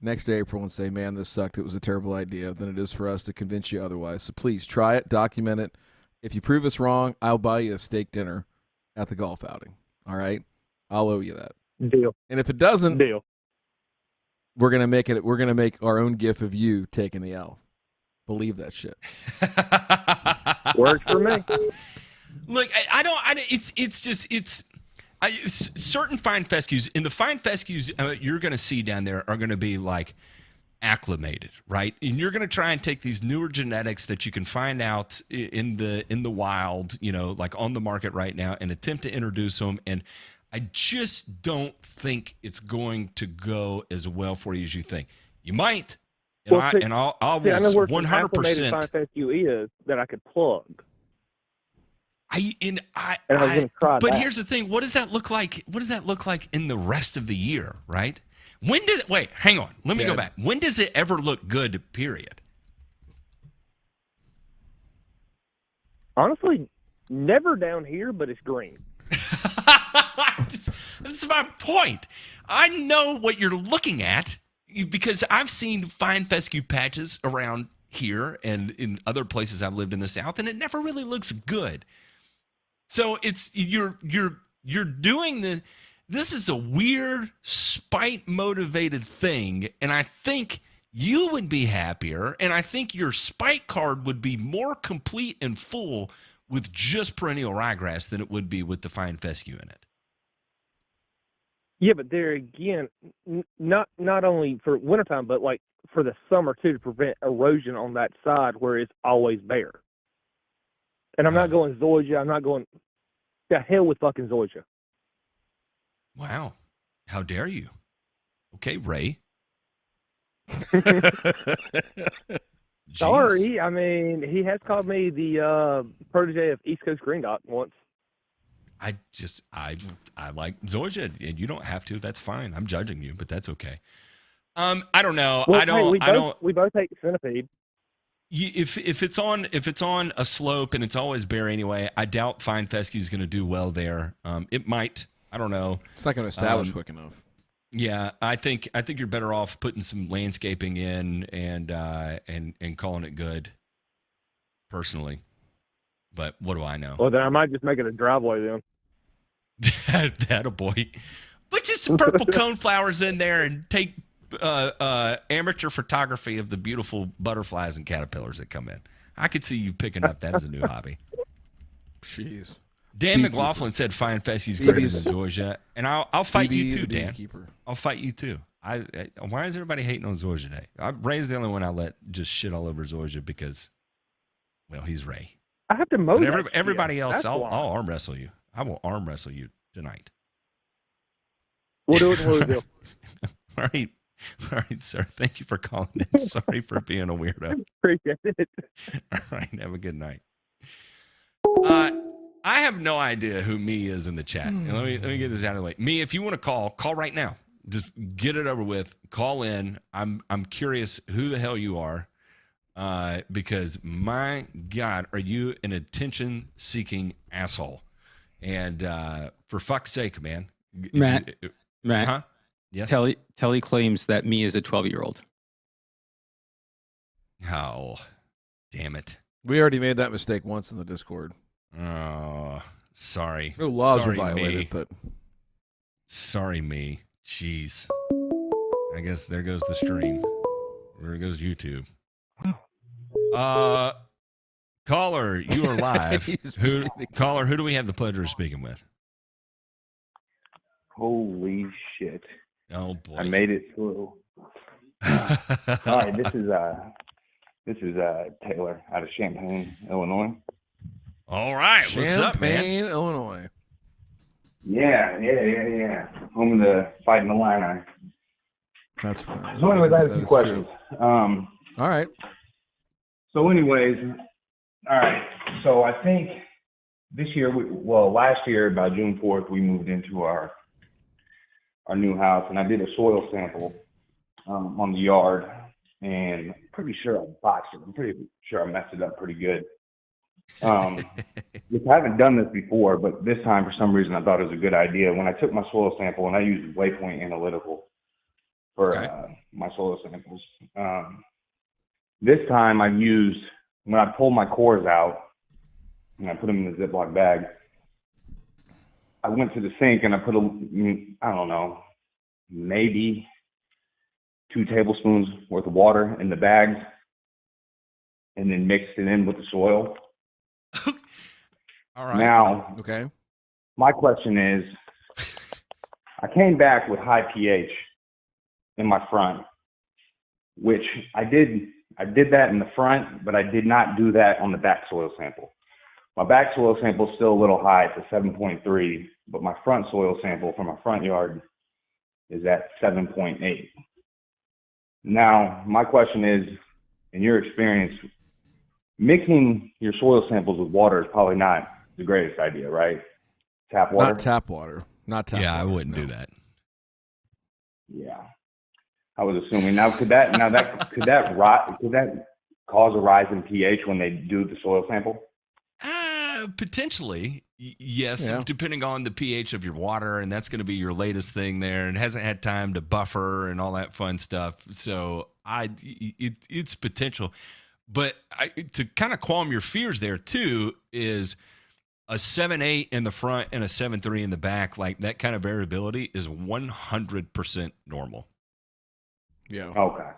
next April and say, "Man, this sucked. It was a terrible idea," than it is for us to convince you otherwise. So please try it, document it. If you prove us wrong, I'll buy you a steak dinner at the golf outing. All right, I'll owe you that. Deal. And if it doesn't, Deal. we're gonna make it. We're gonna make our own gif of you taking the L. Believe that shit. Works for me. Look, certain fine fescues. In the fine fescues you're going to see down there are going to be like acclimated, right? And you're going to try and take these newer genetics that you can find out in the wild, like on the market right now, and attempt to introduce them. And I just don't think it's going to go as well for you as you think. You might, and I know where will some acclimated 100%. fine fescue is that I could plug. I And I was gonna try but that. here's the thing: what does that look like? What does that look like in the rest of the year? Right? When does it? Wait, hang on. Let me go back. When does it ever look good? Period. Honestly, never down here, but it's green. That's my point. I know what you're looking at because I've seen fine fescue patches around here and in other places I've lived in the South, and it never really looks good. So it's you're doing this is a weird spite motivated thing, and I think you would be happier, and I think your spite card would be more complete and full with just perennial ryegrass than it would be with the fine fescue in it. Yeah, but there again, not only for wintertime, but like for the summer too, to prevent erosion on that side where it's always bare. And I'm not going zoysia. I'm not going the hell with fucking zoysia. Wow. How dare you? Okay, Ray. Sorry. I mean, he has called me the protege of East Coast Green Dot once. I like zoysia, and you don't have to. That's fine. I'm judging you, but that's okay. I don't know. Well, we both take centipede. If it's on a slope and it's always bare anyway, I doubt fine fescue is going to do well there. It might. I don't know. It's not going to establish quick enough. Yeah, I think you're better off putting some landscaping in and calling it good. Personally, but what do I know? Well, then I might just make it a driveway then. That a boy. Put just some purple coneflowers in there and take amateur photography of the beautiful butterflies and caterpillars that come in. I could see you picking up that as a new hobby. Jeez. Dan McLaughlin said fine fescue's greater than zoysia, and I'll fight you too, Dan. I'll fight you too. Why is everybody hating on zoysia today? Ray's the only one I let just shit all over zoysia because, well, he's Ray. I have to mow. Everybody else, I'll arm wrestle you. I will arm wrestle you tonight. We'll do it. We'll do. All right, sir. Thank you for calling in. Sorry for being a weirdo. Appreciate it. All right, have a good night. I have no idea who me is in the chat. And let me get this out of the way. Me, if you want to call right now. Just get it over with. Call in. I'm curious who the hell you are. Because my God, are you an attention-seeking asshole? And for fuck's sake, man. Matt. Huh? Yes. Telly claims that me is a 12-year-old. Oh, damn it. We already made that mistake once in the Discord. Oh, sorry. No laws sorry, were violated, me. but sorry, me. Jeez. I guess there goes the stream. There goes YouTube. Caller, you are live. Caller, who do we have the pleasure of speaking with? Holy shit. Oh boy. I made it through. All right, this is Taylor out of Champaign, Illinois. All right, what's up, man? Champaign, Illinois. Yeah. Home of the Fighting Illini. That's fine. So anyways, I have a few questions. All right. So anyways, all right. So I think this year, last year, by June 4th, we moved into our new house, and I did a soil sample on the yard, and I'm pretty sure I botched it. I'm pretty sure I messed it up pretty good. I haven't done this before, but this time, for some reason, I thought it was a good idea. When I took my soil sample, and I used Waypoint Analytical for my soil samples, this time I used, when I pulled my cores out, and I put them in the Ziploc bag, I went to the sink and I put I don't know, maybe 2 tablespoons worth of water in the bags, and then mixed it in with the soil. All right. Now, okay. My question is, I came back with high pH in my front, which I did that in the front, but I did not do that on the back soil sample. My back soil sample is still a little high, it's a 7.3, but my front soil sample from my front yard is at 7.8. Now, my question is, in your experience, mixing your soil samples with water is probably not the greatest idea, right? Tap water? Not tap water. Yeah, I wouldn't do that. Yeah. I was assuming. Now, could that cause a rise in pH when they do the soil sample? Potentially, yes, Yeah. depending on the pH of your water, and that's going to be your latest thing there, and it hasn't had time to buffer and all that fun stuff. So it's potential, but to kind of calm your fears there too is a 7.8 in the front and a 7.3 in the back. Like that kind of variability is 100% normal. Yeah. Okay.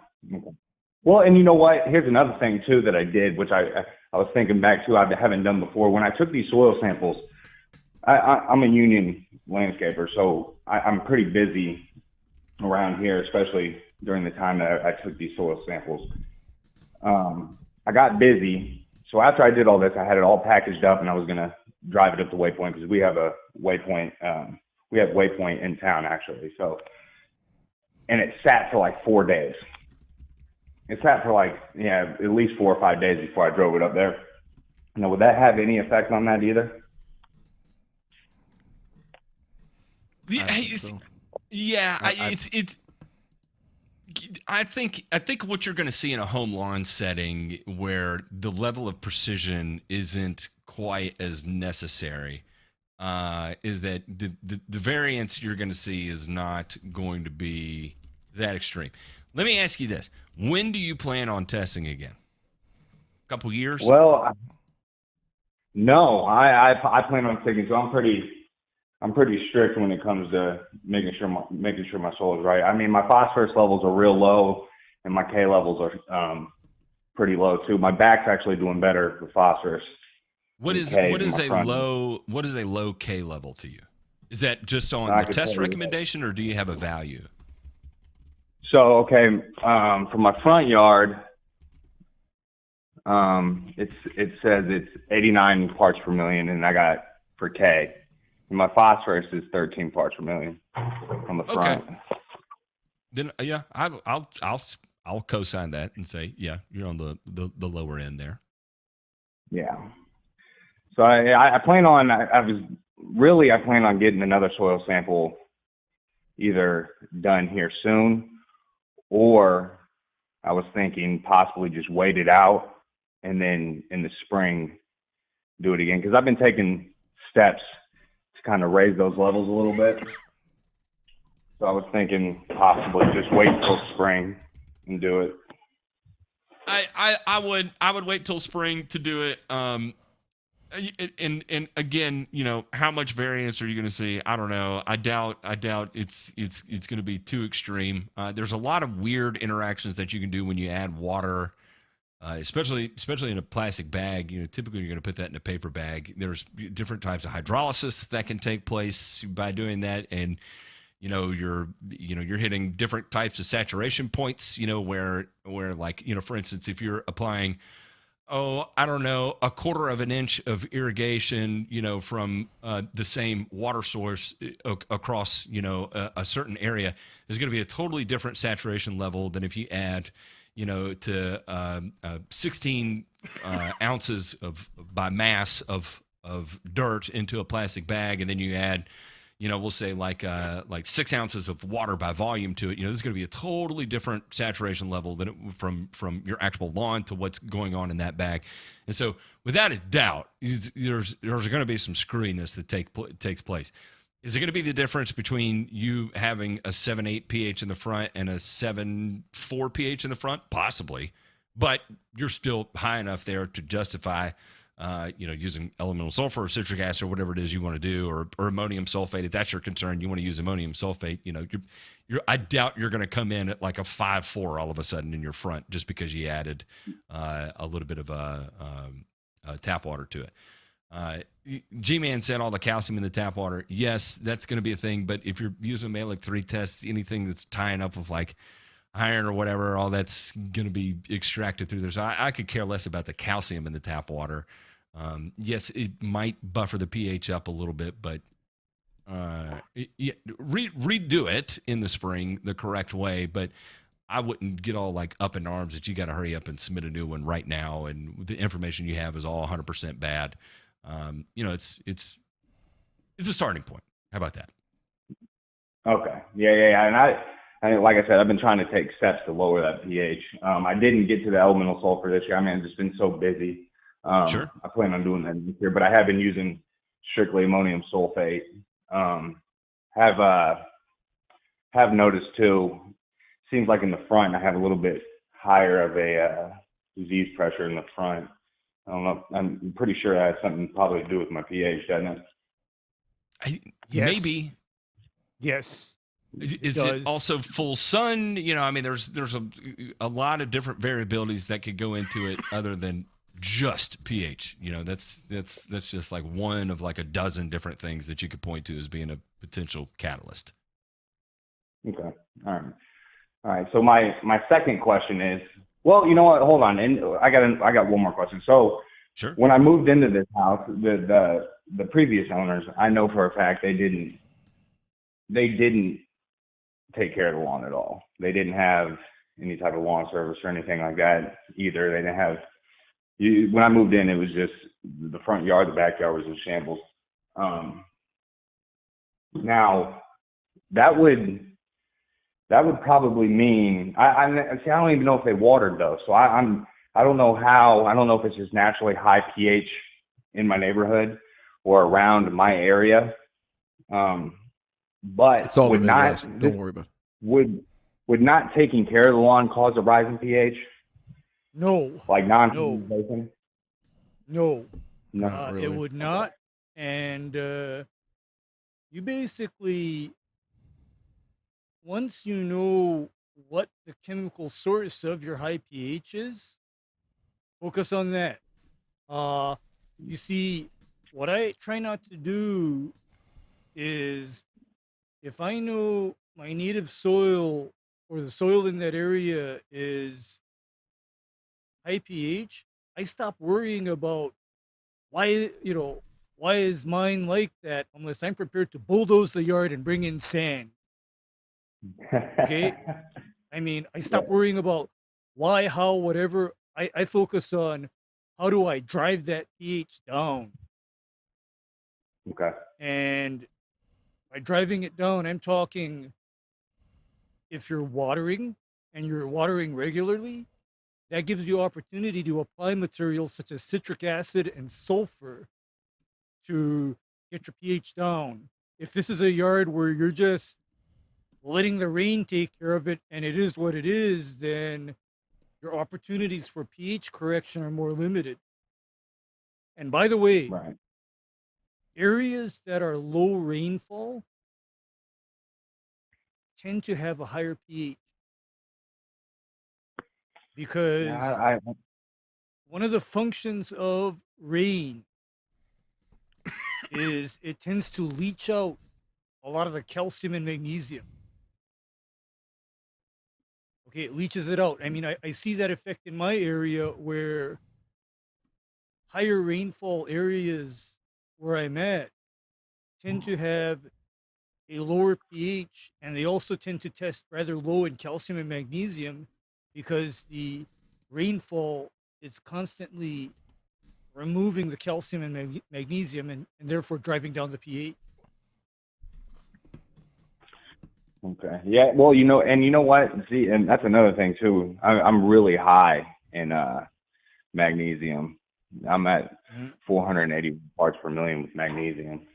Well, and you know what? Here's another thing too that I did, which I was thinking back to. I haven't done before. When I took these soil samples, I'm a union landscaper, so I'm pretty busy around here, especially during the time that I took these soil samples. I got busy, so after I did all this, I had it all packaged up, and I was gonna drive it up to Waypoint because we have a Waypoint. We have Waypoint in town actually. So, and it sat for like 4 days. It sat for like, at least 4 or 5 days before I drove it up there. Now, would that have any effect on that either? I think what you're going to see in a home lawn setting where the level of precision isn't quite as necessary is that the variance you're going to see is not going to be that extreme. Let me ask you this. When do you plan on testing again? A couple years? Well, no, I plan on taking, so I'm pretty strict when it comes to making sure my soil is right. I mean, my phosphorus levels are real low and my K levels are pretty low too. My back's actually doing better with phosphorus. What is a low K level to you? Is that just on the test recommendation or do you have a value? So, okay, for my front yard, it says it's 89 parts per million, and I got for K. And my phosphorus is 13 parts per million on the front. Okay. Then I'll co-sign that and say you're on the lower end there. Yeah. So I plan on getting another soil sample either done here soon, or I was thinking possibly just wait it out and then in the spring do it again. Because I've been taking steps to kind of raise those levels a little bit. So I was thinking possibly just wait till spring and do it. I would wait till spring to do it. And again, how much variance are you going to see? I don't know. I doubt it's going to be too extreme. There's a lot of weird interactions that you can do when you add water, especially in a plastic bag. Typically you're going to put that in a paper bag. There's different types of hydrolysis that can take place by doing that, and you're hitting different types of saturation points. Where like for instance, if you're applying a quarter of an inch of irrigation, from the same water source across, a certain area, is going to be a totally different saturation level than if you add, to 16 ounces by mass of dirt into a plastic bag, and then you add, we'll say like 6 ounces of water by volume to it. This is going to be a totally different saturation level than from your actual lawn to what's going on in that bag. And so without a doubt, there's going to be some screwiness that takes place. Is it going to be the difference between you having a 7.8 pH in the front and a 7.4 pH in the front? Possibly, but you're still high enough there to justify using elemental sulfur or citric acid or whatever it is you want to do, or ammonium sulfate. If that's your concern, you want to use ammonium sulfate. I doubt you're going to come in at like a 5.4 all of a sudden in your front just because you added a little bit of tap water to it. G-Man said all the calcium in the tap water. Yes, that's going to be a thing. But if you're using Malik 3 tests, anything that's tying up with like iron or whatever, all that's going to be extracted through there. So I could care less about the calcium in the tap water. Yes, it might buffer the pH up a little bit, but redo it in the spring the correct way. But I wouldn't get all like up in arms that you got to hurry up and submit a new one right now, and the information you have is all 100% bad. It's a starting point. How about that? Okay. Yeah. And like I said, I've been trying to take steps to lower that pH. I didn't get to the elemental sulfur this year. I mean, I've just been so busy. Sure. I plan on doing that this year, but I have been using strictly ammonium sulfate. Have noticed too, seems like in the front I have a little bit higher of a disease pressure in the front. I don't know. I'm pretty sure that has something probably to do with my pH, doesn't it? Yes. Maybe. Yes. Is it also full sun? You know, I mean, there's a lot of different variabilities that could go into it other than just pH. You know, that's just like one of like a dozen different things that you could point to as being a potential catalyst. Okay. All right. So my second question is, well, you know what? Hold on. And I got one more question. So Sure. When I moved into this house, the previous owners, I know for a fact they didn't take care of the lawn at all. They didn't have any type of lawn service or anything like that either. They didn't have. When I moved in, it was just the front yard, the backyard was in shambles. Now, that would probably mean I don't even know if they watered though. So I don't know how. I don't know if it's just naturally high pH in my neighborhood or around my area. But It's all the Midwest. Don't worry about it. Would not taking care of the lawn cause a rise in pH? No. Like No. No, Not really. It would not. And you basically, once you know what the chemical source of your high pH is, focus on that. You see, what I try not to do is, if I know my native soil or the soil in that area is high pH, I stop worrying about why is mine like that unless I'm prepared to bulldoze the yard and bring in sand. Okay? I mean, I stop worrying about why, how, whatever. I focus on how do I drive that pH down. Okay. And by driving it down, I'm talking if you're watering and you're watering regularly, that gives you opportunity to apply materials such as citric acid and sulfur to get your pH down. If this is a yard where you're just letting the rain take care of it and it is what it is, then your opportunities for pH correction are more limited. And by the way, Right. areas that are low rainfall tend to have a higher pH because Yeah, one of the functions of rain is it tends to leach out a lot of the calcium and magnesium. Okay, it leaches it out. I mean, I see that effect in my area where higher rainfall areas where I'm at tend to have a lower pH, and they also tend to test rather low in calcium and magnesium because the rainfall is constantly removing the calcium and magnesium and therefore driving down the pH. Okay. Yeah. Well, you know what? See, and that's another thing too. I'm really high in magnesium. I'm at 480 parts per million with magnesium.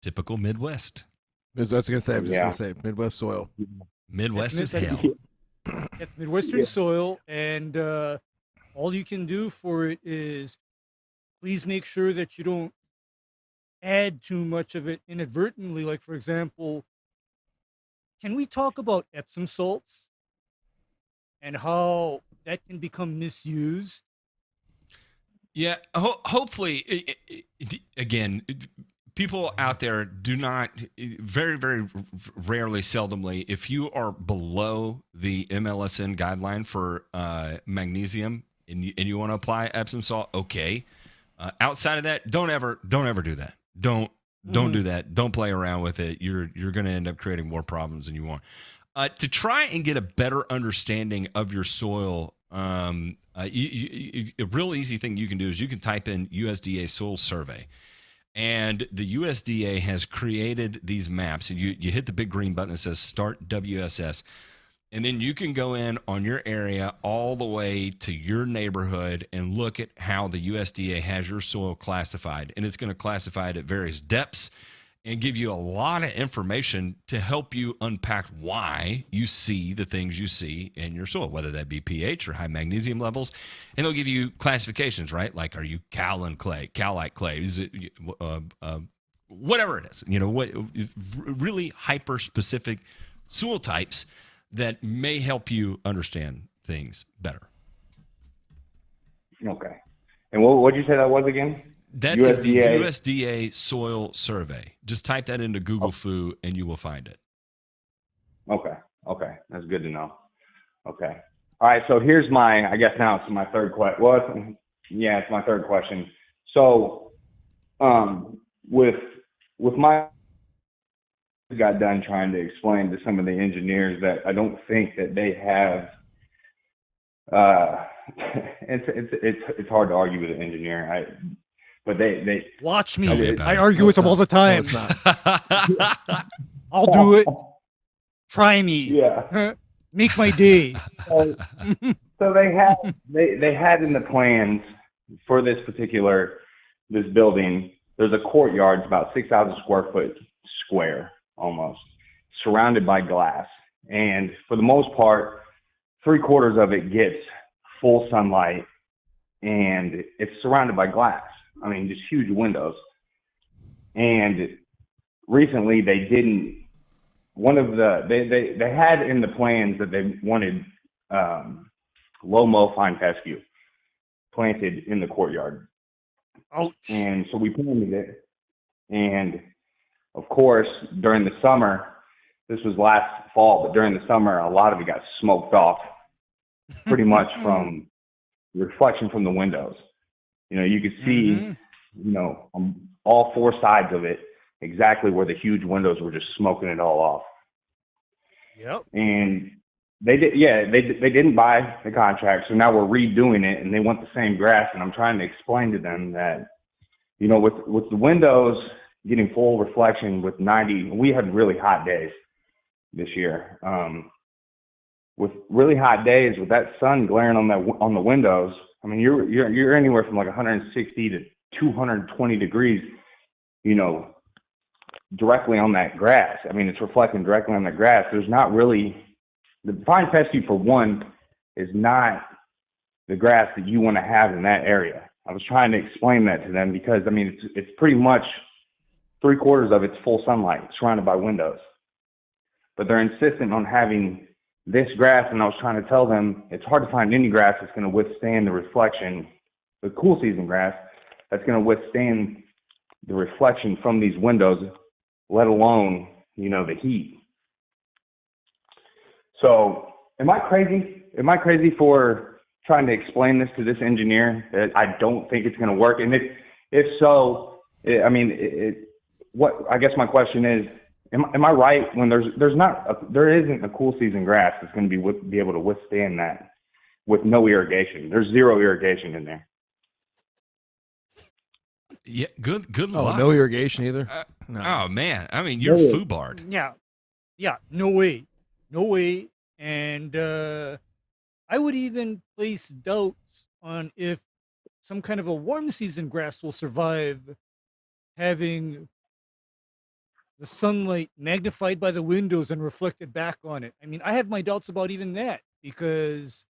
Typical Midwest. I was gonna say. I was just Yeah. gonna say Midwest soil. Midwest is That's- hell. It's Midwestern soil, and all you can do for it is please make sure that you don't add too much of it inadvertently. Like, for example, can we talk about Epsom salts and how that can become misused? Yeah, hopefully, again, people out there do not, very, very rarely, seldomly, if you are below the MLSN guideline for magnesium and you want to apply Epsom salt, okay. Outside of that, don't ever do that. Don't do that. Don't play around with it. You're going to end up creating more problems than you want. To try and get a better understanding of your soil, a real easy thing you can do is you can type in USDA soil survey, and the USDA has created these maps. And you hit the big green button that says Start WSS, And then you can go in on your area all the way to your neighborhood and look at how the USDA has your soil classified. And it's going to classify it at various depths and give you a lot of information to help you unpack why you see the things you see in your soil, whether that be pH or high magnesium levels. And they'll give you classifications, right? Like, are you kaolin clay, calite clay? Is it whatever it is? You know, what really hyper specific soil types that may help you understand things better. Okay. And what did you say that was again? That is the USDA Soil Survey. Just type that into Google Foo and you will find it. Okay. Okay. That's good to know. Okay. All right. So here's my, I guess now it's my third question. Well, yeah, it's my third question. So, with my, got done trying to explain to some of the engineers that I don't think that they have, it's hard to argue with an engineer. But they watch me. I argue with them all the time. No, it's not. I'll do it. Try me. Yeah. Make my day. So they had in the plans for this building, there's a courtyard, it's about 6,000 square foot square almost, surrounded by glass. And for the most part, 3/4 of it gets full sunlight and it's surrounded by glass. I mean, just huge windows. And recently they didn't, they had in the plans that they wanted low mow fine fescue planted in the courtyard. Ouch. And so we planted it. And of course, during the summer, this was last fall, but during the summer, a lot of it got smoked off pretty much from reflection from the windows. You know, you could see, you know, on all four sides of it, exactly where the huge windows were just smoking it all off. Yep. And they didn't buy the contract, so now we're redoing it, and they want the same grass. And I'm trying to explain to them that, you know, with the windows getting full reflection with 90, we had really hot days this year. With really hot days, with that sun glaring on the windows, I mean, you're anywhere from like 160 to 220 degrees, you know, directly on that grass. I mean, it's reflecting directly on the grass. There's not really, the fine fescue for one is not the grass that you want to have in that area. I was trying to explain that to them because, I mean, it's pretty much 3/4 of it's full sunlight surrounded by windows. But they're insistent on having this grass, and I was trying to tell them it's hard to find any grass that's going to withstand the reflection, the cool season grass, that's going to withstand the reflection from these windows, let alone, you know, the heat. So am I crazy? Am I crazy for trying to explain this to this engineer that I don't think it's going to work? And if so, I mean, what I guess my question is, am I right when there isn't a cool season grass that's going to be able to withstand that with no irrigation? There's zero irrigation in there. Yeah, good luck. No irrigation either. No. Oh man, I mean, you're foobarred. Yeah, no way. And I would even place doubts on if some kind of a warm season grass will survive having the sunlight magnified by the windows and reflected back on it. I mean, I have my doubts about even that, because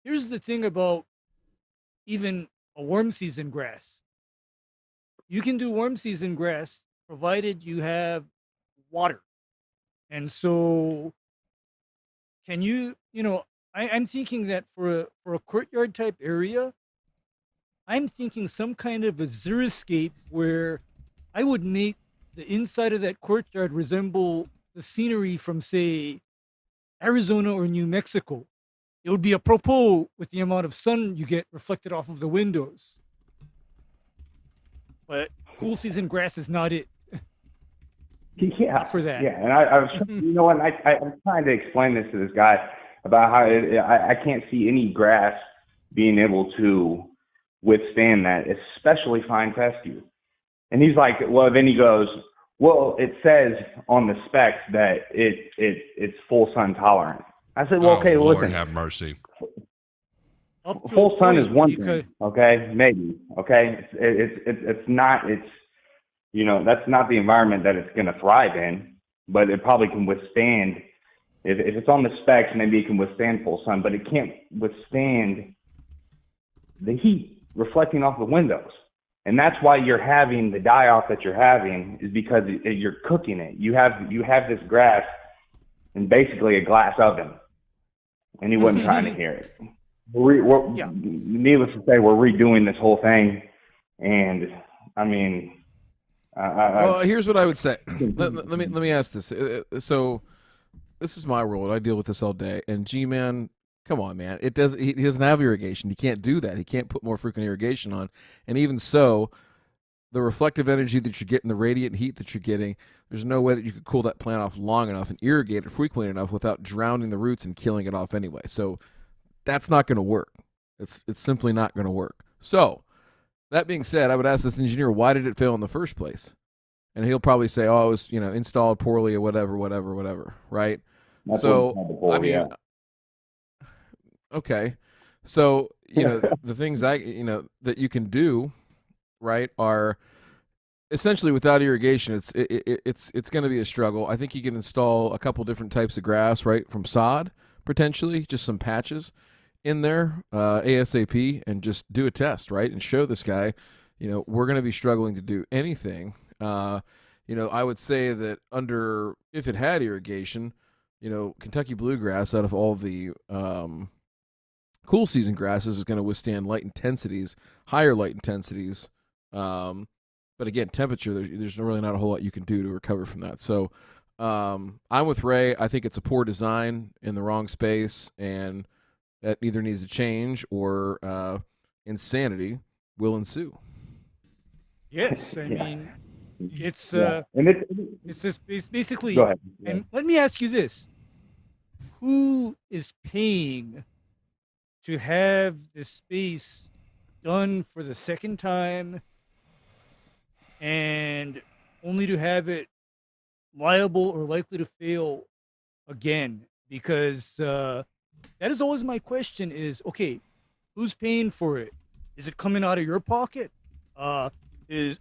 here's the thing about even a warm season grass. You can do warm season grass provided you have water. And so can you know, I'm thinking that for a courtyard type area, I'm thinking some kind of a xeriscape where I would make the inside of that courtyard resemble the scenery from, say, Arizona or New Mexico. It would be apropos with the amount of sun you get reflected off of the windows. But cool season grass is not it. Yeah, not for that. Yeah, and I was, you know, and I was trying to explain this to this guy about how I can't see any grass being able to withstand that, especially fine fescue. And he's like, well, then he goes, well, it says on the specs that it's full sun tolerant. I said, well, okay, Lord listen, have mercy. Up to a full sun is point, one because thing, okay, maybe, okay. It's not. It's that's not the environment that it's going to thrive in, but it probably can withstand. If it's on the specs, maybe it can withstand full sun, but it can't withstand the heat reflecting off the windows. And that's why you're having the die-off that you're having, is because you're cooking it. You have this grass in basically a glass oven, and he wasn't trying to hear it. Needless to say, we're redoing this whole thing, and I mean, well, here's what I would say. let me ask this. So, this is my world. I deal with this all day. And G-Man, come on, man. He doesn't have irrigation. He can't do that. He can't put more freaking irrigation on. And even so, the reflective energy that you're getting, the radiant heat that you're getting, there's no way that you could cool that plant off long enough and irrigate it frequently enough without drowning the roots and killing it off anyway. So that's not going to work. It's simply not going to work. So that being said, I would ask this engineer, why did it fail in the first place? And he'll probably say, oh, it was, installed poorly or whatever, right? That's So, I mean, okay. So, the things that you can do, right, are essentially without irrigation, it's going to be a struggle. I think you can install a couple different types of grass, right, from sod, potentially, just some patches in there, ASAP, and just do a test, right, and show this guy, we're going to be struggling to do anything. I would say that if it had irrigation, Kentucky bluegrass, out of all the cool season grasses, is going to withstand higher light intensities. But again, temperature, there's really not a whole lot you can do to recover from that. So I'm with Ray. I think it's a poor design in the wrong space, and that either needs to change or insanity will ensue. yes, I mean, it's and it's basically. go ahead. And let me ask you this: who is paying to have this space done for the second time, and only to have it liable or likely to fail again? Because that is always my question: is okay, who's paying for it? Is it coming out of your pocket? Are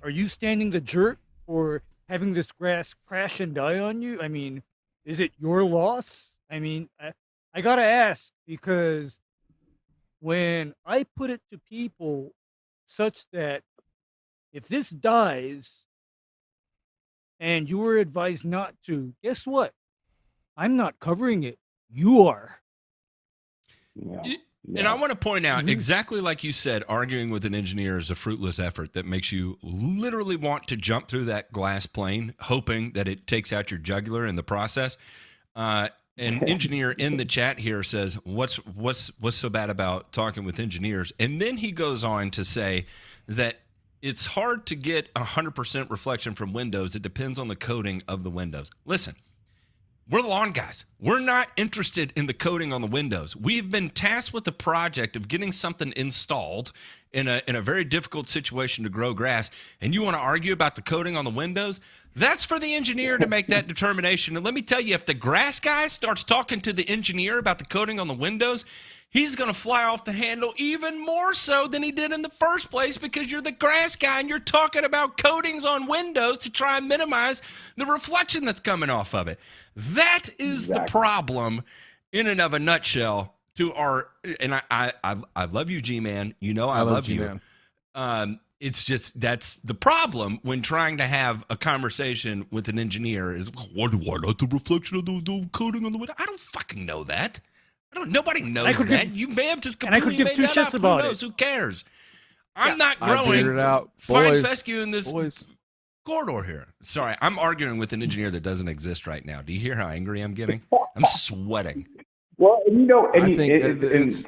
you standing the jerk for having this grass crash and die on you? I mean, is it your loss? I mean, I gotta ask, because when I put it to people such that if this dies and you were advised not to, guess what? I'm not covering it. You are. And I want to point out, exactly like you said, arguing with an engineer is a fruitless effort that makes you literally want to jump through that glass plane, hoping that it takes out your jugular in the process. An engineer in the chat here says, what's so bad about talking with engineers? And then he goes on to say that it's hard to get 100% reflection from windows. It depends on the coating of the windows. Listen. We're lawn guys. We're not interested in the coating on the windows. We've been tasked with the project of getting something installed in a very difficult situation to grow grass, and you want to argue about the coating on the windows? That's for the engineer to make that determination. And let me tell you, if the grass guy starts talking to the engineer about the coating on the windows, he's going to fly off the handle even more so than he did in the first place, because you're the grass guy and you're talking about coatings on windows to try and minimize the reflection that's coming off of it. That is the problem in and of a nutshell to our, and I love you, G-Man. I love you. It's just, that's the problem when trying to have a conversation with an engineer is, why not the reflection of the coating on the window? I don't fucking know that. Nobody knows that. You may have just completely made that up. Who knows? Who cares? I'm not growing fine fescue in this corridor here. Sorry, I'm arguing with an engineer that doesn't exist right now. Do you hear how angry I'm getting? I'm sweating. Well, to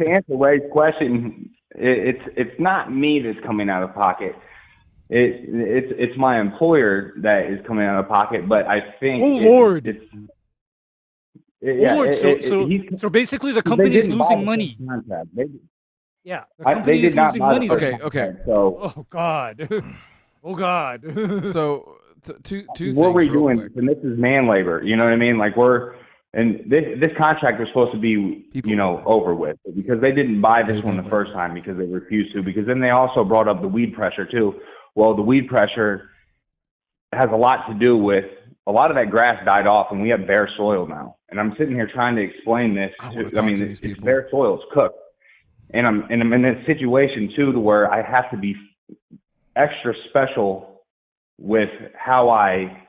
answer Ray's question, it's not me that's coming out of pocket. It's my employer that is coming out of pocket. But I think Lord. So basically the company is losing money. The company is losing money. Okay. So, oh God. So two things. What we're doing, and this is man labor. You know what I mean? Like we're And this contract was supposed to be, over with, because they didn't buy this one the first time because they refused to. Because then they also brought up the weed pressure too. Well, the weed pressure has a lot to do with a lot of that grass died off, and we have bare soil now. And I'm sitting here trying to explain this. It's bare soil, it's cooked, and I'm in this situation too, to where I have to be extra special with how I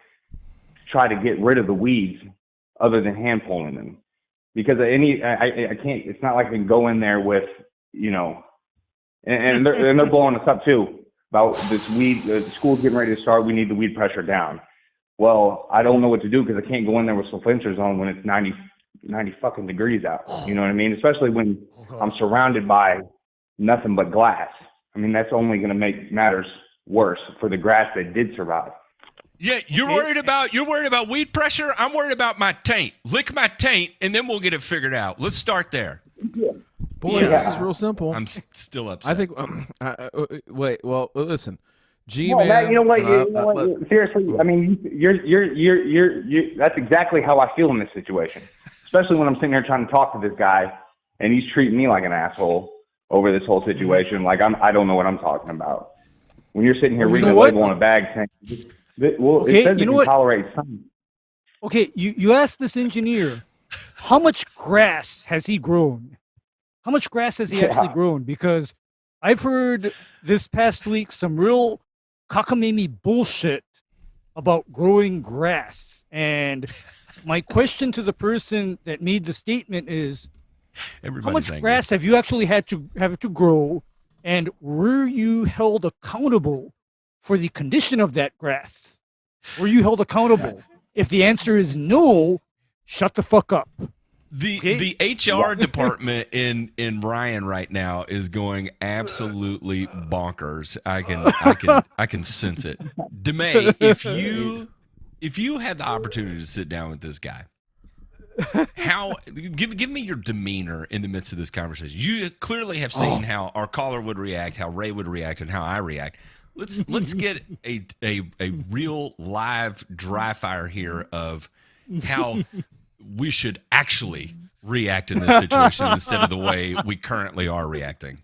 try to get rid of the weeds, other than hand pulling them, because I can't. It's not like I can go in there with, and they're blowing us up too about this weed. The school's getting ready to start. We need the weed pressure down. Well, I don't know what to do, because I can't go in there with sulfenters on when it's 90 fucking degrees out. You know what I mean? Especially when I'm surrounded by nothing but glass. I mean, that's only going to make matters worse for the grass that did survive. Yeah, you're worried about weed pressure. I'm worried about my taint. Lick my taint, and then we'll get it figured out. Let's start there. Yeah. Boys, this is real simple. I'm still upset. I think. Wait. Well, listen. Man, Matt, you know what? Seriously, I mean, you're. That's exactly how I feel in this situation. Especially when I'm sitting here trying to talk to this guy, and he's treating me like an asshole over this whole situation. Like I don't know what I'm talking about. When you're sitting here reading a label on a bag saying, it says you can tolerate some. Okay, you asked this engineer, how much grass has he grown? How much grass has he actually grown? Because I've heard this past week some real cockamamie bullshit about growing grass. And my question to the person that made the statement is, how much grass have you actually had to grow? And were you held accountable for the condition of that grass? Were you held accountable? If the answer is no, shut the fuck up. The HR department in Ryan right now is going absolutely bonkers. I can sense it. DeMay, if you had the opportunity to sit down with this guy, give me your demeanor in the midst of this conversation. You clearly have seen how our caller would react, how Ray would react, and how I react. Let's get a real live dry fire here of how we should actually react in this situation instead of the way we currently are reacting.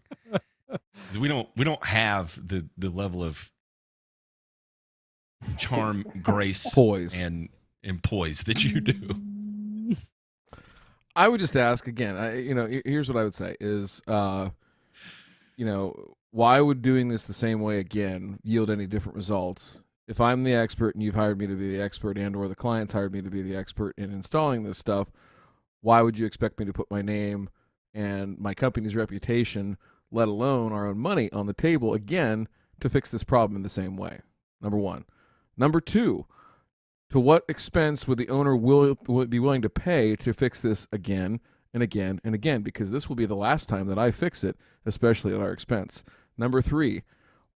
Because we don't have the level of charm, grace, poise, and poise that you do. I would just ask again. Here's what I would say is, why would doing this the same way again yield any different results? If I'm the expert and you've hired me to be the expert, and or the client's hired me to be the expert in installing this stuff, why would you expect me to put my name and my company's reputation, let alone our own money, on the table again to fix this problem in the same way? Number one. Number two, to what expense would the owner be willing to pay to fix this again and again and again? Because this will be the last time that I fix it, especially at our expense. Number three,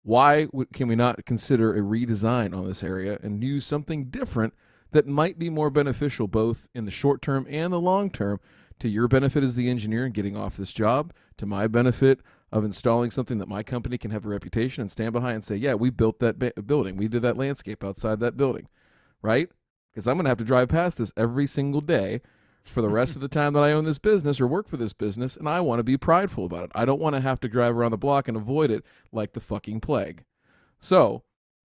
why can we not consider a redesign on this area and use something different that might be more beneficial both in the short term and the long term, to your benefit as the engineer and getting off this job, to my benefit of installing something that my company can have a reputation and stand behind and say, yeah, we built that building. We did that landscape outside that building, right? Because I'm going to have to drive past this every single day for the rest of the time that I own this business or work for this business, and I want to be prideful about it. I don't want to have to drive around the block and avoid it like the fucking plague. So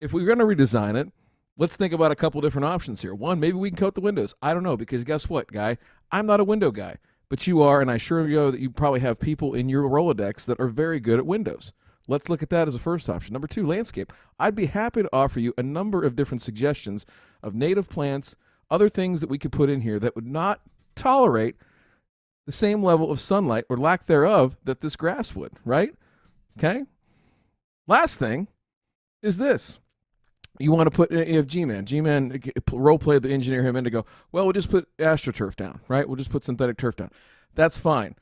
if we're going to redesign it, let's think about a couple different options here. One, maybe we can coat the windows. I don't know, because guess what, guy? I'm not a window guy, but you are, and I sure know that you probably have people in your Rolodex that are very good at windows. Let's look at that as a first option. Number two, landscape. I'd be happy to offer you a number of different suggestions of native plants, other things that we could put in here that would not tolerate the same level of sunlight or lack thereof that this grass would, right? Okay? Last thing is this. You want to put, you have G-Man. G-Man role-played the engineer him in to go, well, we'll just put AstroTurf down, right? We'll just put synthetic turf down. That's fine.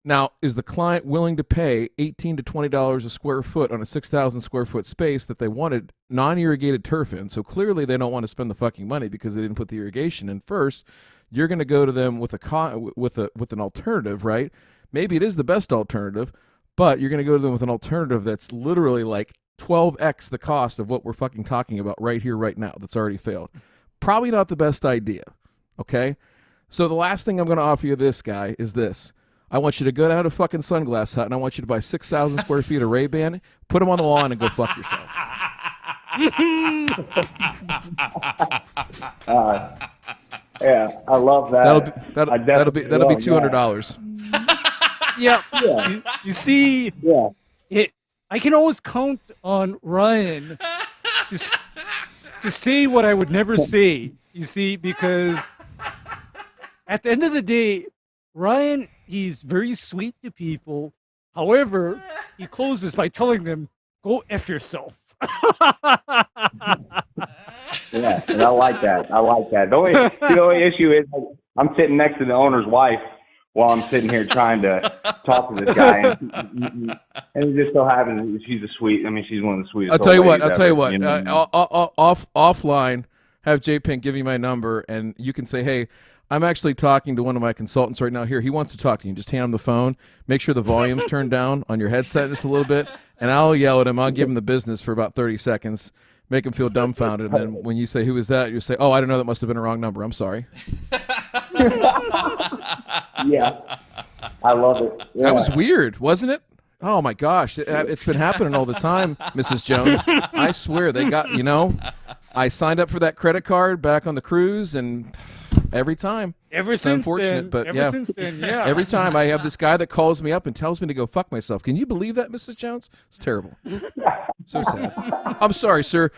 Now, is the client willing to pay $18 to $20 a square foot on a 6,000 square foot space that they wanted non-irrigated turf in? So clearly they don't want to spend the fucking money because they didn't put the irrigation in first. You're going to go to them with an alternative, right? Maybe it is the best alternative, but you're going to go to them with an alternative that's literally like 12x the cost of what we're fucking talking about right here, right now, that's already failed. Probably not the best idea, okay? So the last thing I'm going to offer you, this guy, is this. I want you to go down to fucking Sunglass Hut, and I want you to buy 6,000 square feet of Ray-Ban, put them on the lawn, and go fuck yourself. Yeah, I love that. That'll be $200. Yeah. Yeah. You see, Yeah. I can always count on Ryan to say what I would never say. You see, because at the end of the day, Ryan, he's very sweet to people. However, he closes by telling them, "Go F yourself." Yeah, and I like that. The only issue is I'm sitting next to the owner's wife while I'm sitting here trying to talk to this guy, and it just so happens she's she's one of the sweetest. I'll tell you what. know? Offline, have J-Pink give you my number, and you can say, hey, I'm actually talking to one of my consultants right now. Here, he wants to talk to you. Just hand him the phone. Make sure the volume's turned down on your headset just a little bit, and I'll yell at him. I'll give him the business for about 30 seconds, make him feel dumbfounded, and then when you say, who is that? You say, oh, I don't know. That must have been a wrong number. I'm sorry. Yeah, I love it. Yeah. That was weird, wasn't it? Oh, my gosh. It's been happening all the time, Mrs. Jones. I swear they got, I signed up for that credit card back on the cruise, and every time. Ever since unfortunate, then, but since then, yeah. Every time I have this guy that calls me up and tells me to go fuck myself. Can you believe that, Mrs. Jones? It's terrible. So sad. I'm sorry, sir.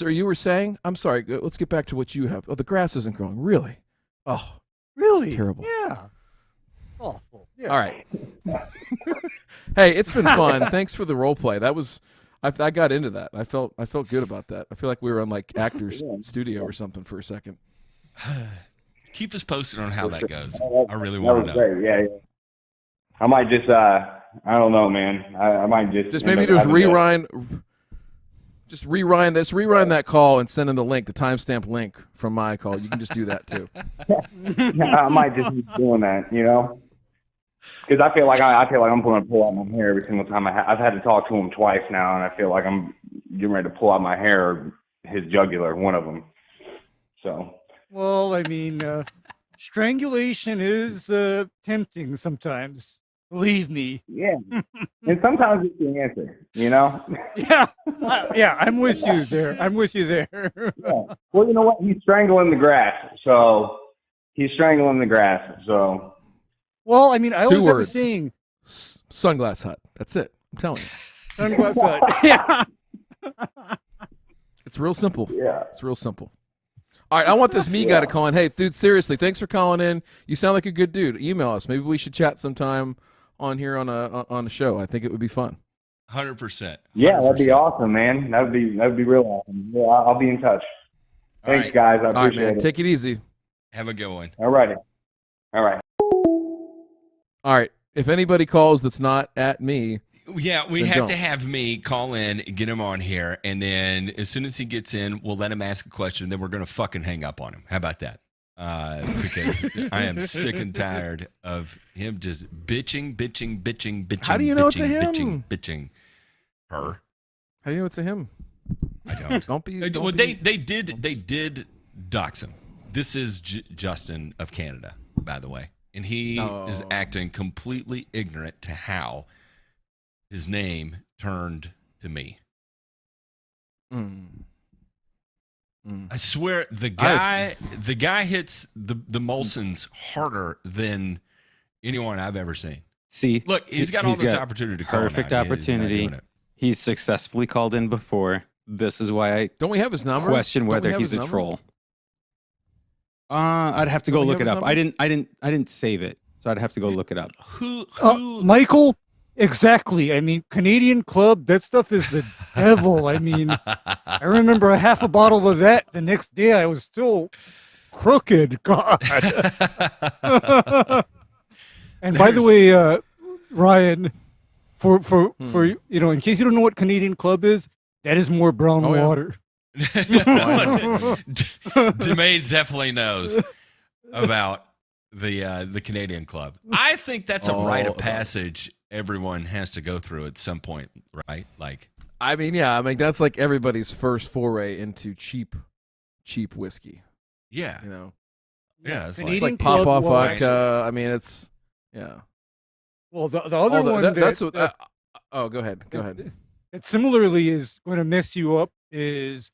You were saying? I'm sorry. Let's get back to what you have. Oh, the grass isn't growing. Really? Oh, Really? it's terrible. Yeah. Awful. Yeah. All right. Hey, it's been fun. Thanks for the role play. That was, I got into that. I felt good about that. I feel like we were on like Actors Studio or something for a second. Keep us posted on how that goes. I really That want was to know. great. Yeah. I might just, I don't know, man. I might just Maybe end up just having rewind that call and send in the link, the timestamp link from my call. You can just do that too. I might just be doing that, because I feel like I'm going to pull out my hair every single time. I've had to talk to him twice now, and I feel like I'm getting ready to pull out my hair, or his jugular, one of them. So. Well, I mean, strangulation is tempting sometimes. Believe me. Yeah. And sometimes it's the answer, Yeah. Yeah, I'm with you there. Yeah. Well, you know what? He's strangling the grass. So. Well, I mean, I always have a words. saying. Sunglass Hut. That's it. I'm telling you. Sunglass Hut. Yeah. It's real simple. Yeah. It's real simple. All right, I want this guy to call in. Hey, dude, seriously, thanks for calling in. You sound like a good dude. Email us. Maybe we should chat sometime on here on a show. I think it would be fun. 100%. Yeah, that'd be awesome, man. That'd be real awesome. Yeah, I'll be in touch. Thanks, right. guys. I All right, appreciate man. it. Take it easy. Have a good one. All righty. All right. All right. If anybody calls that's not at me, Yeah, we then have don't. to have me call in, get him on here, and then as soon as he gets in, we'll let him ask a question, and then we're going to fucking hang up on him. How about that? Because I am sick and tired of him just bitching. How do you know it's a him? Bitching. Her. How do you know it's a him? I don't. Don't be. Well, they did dox him. This is Justin of Canada, by the way, and he is acting completely ignorant to how his name turned to me. I swear the guy hits the Molsons harder than anyone I've ever seen. See, Look, he's got all this opportunity to call him perfect out. He's not opportunity. doing it. He's successfully called in before. This is why I Don't we have his number? question Don't we whether have he's his a number? troll. I'd have to go Don't we look have it his up. number? I didn't save it, so I'd have to go look it up. Who Michael, exactly. I mean, Canadian Club, that stuff is the devil. I mean, I remember a half a bottle of that. The next day, I was still crooked. God. And by the way, Ryan, for in case you don't know what Canadian Club is, that is more brown Oh, yeah. water. Demaze definitely knows about the Canadian Club. I think that's a rite of passage everyone has to go through at some point, right? Like, I mean, that's like everybody's first foray into cheap whiskey. yeah. You know, Yeah, it's Canadian It's like pop Club off will vodka. I mean, it's yeah. Well, the other one that's what. Oh, go ahead. Go ahead. that similarly is going to mess you up is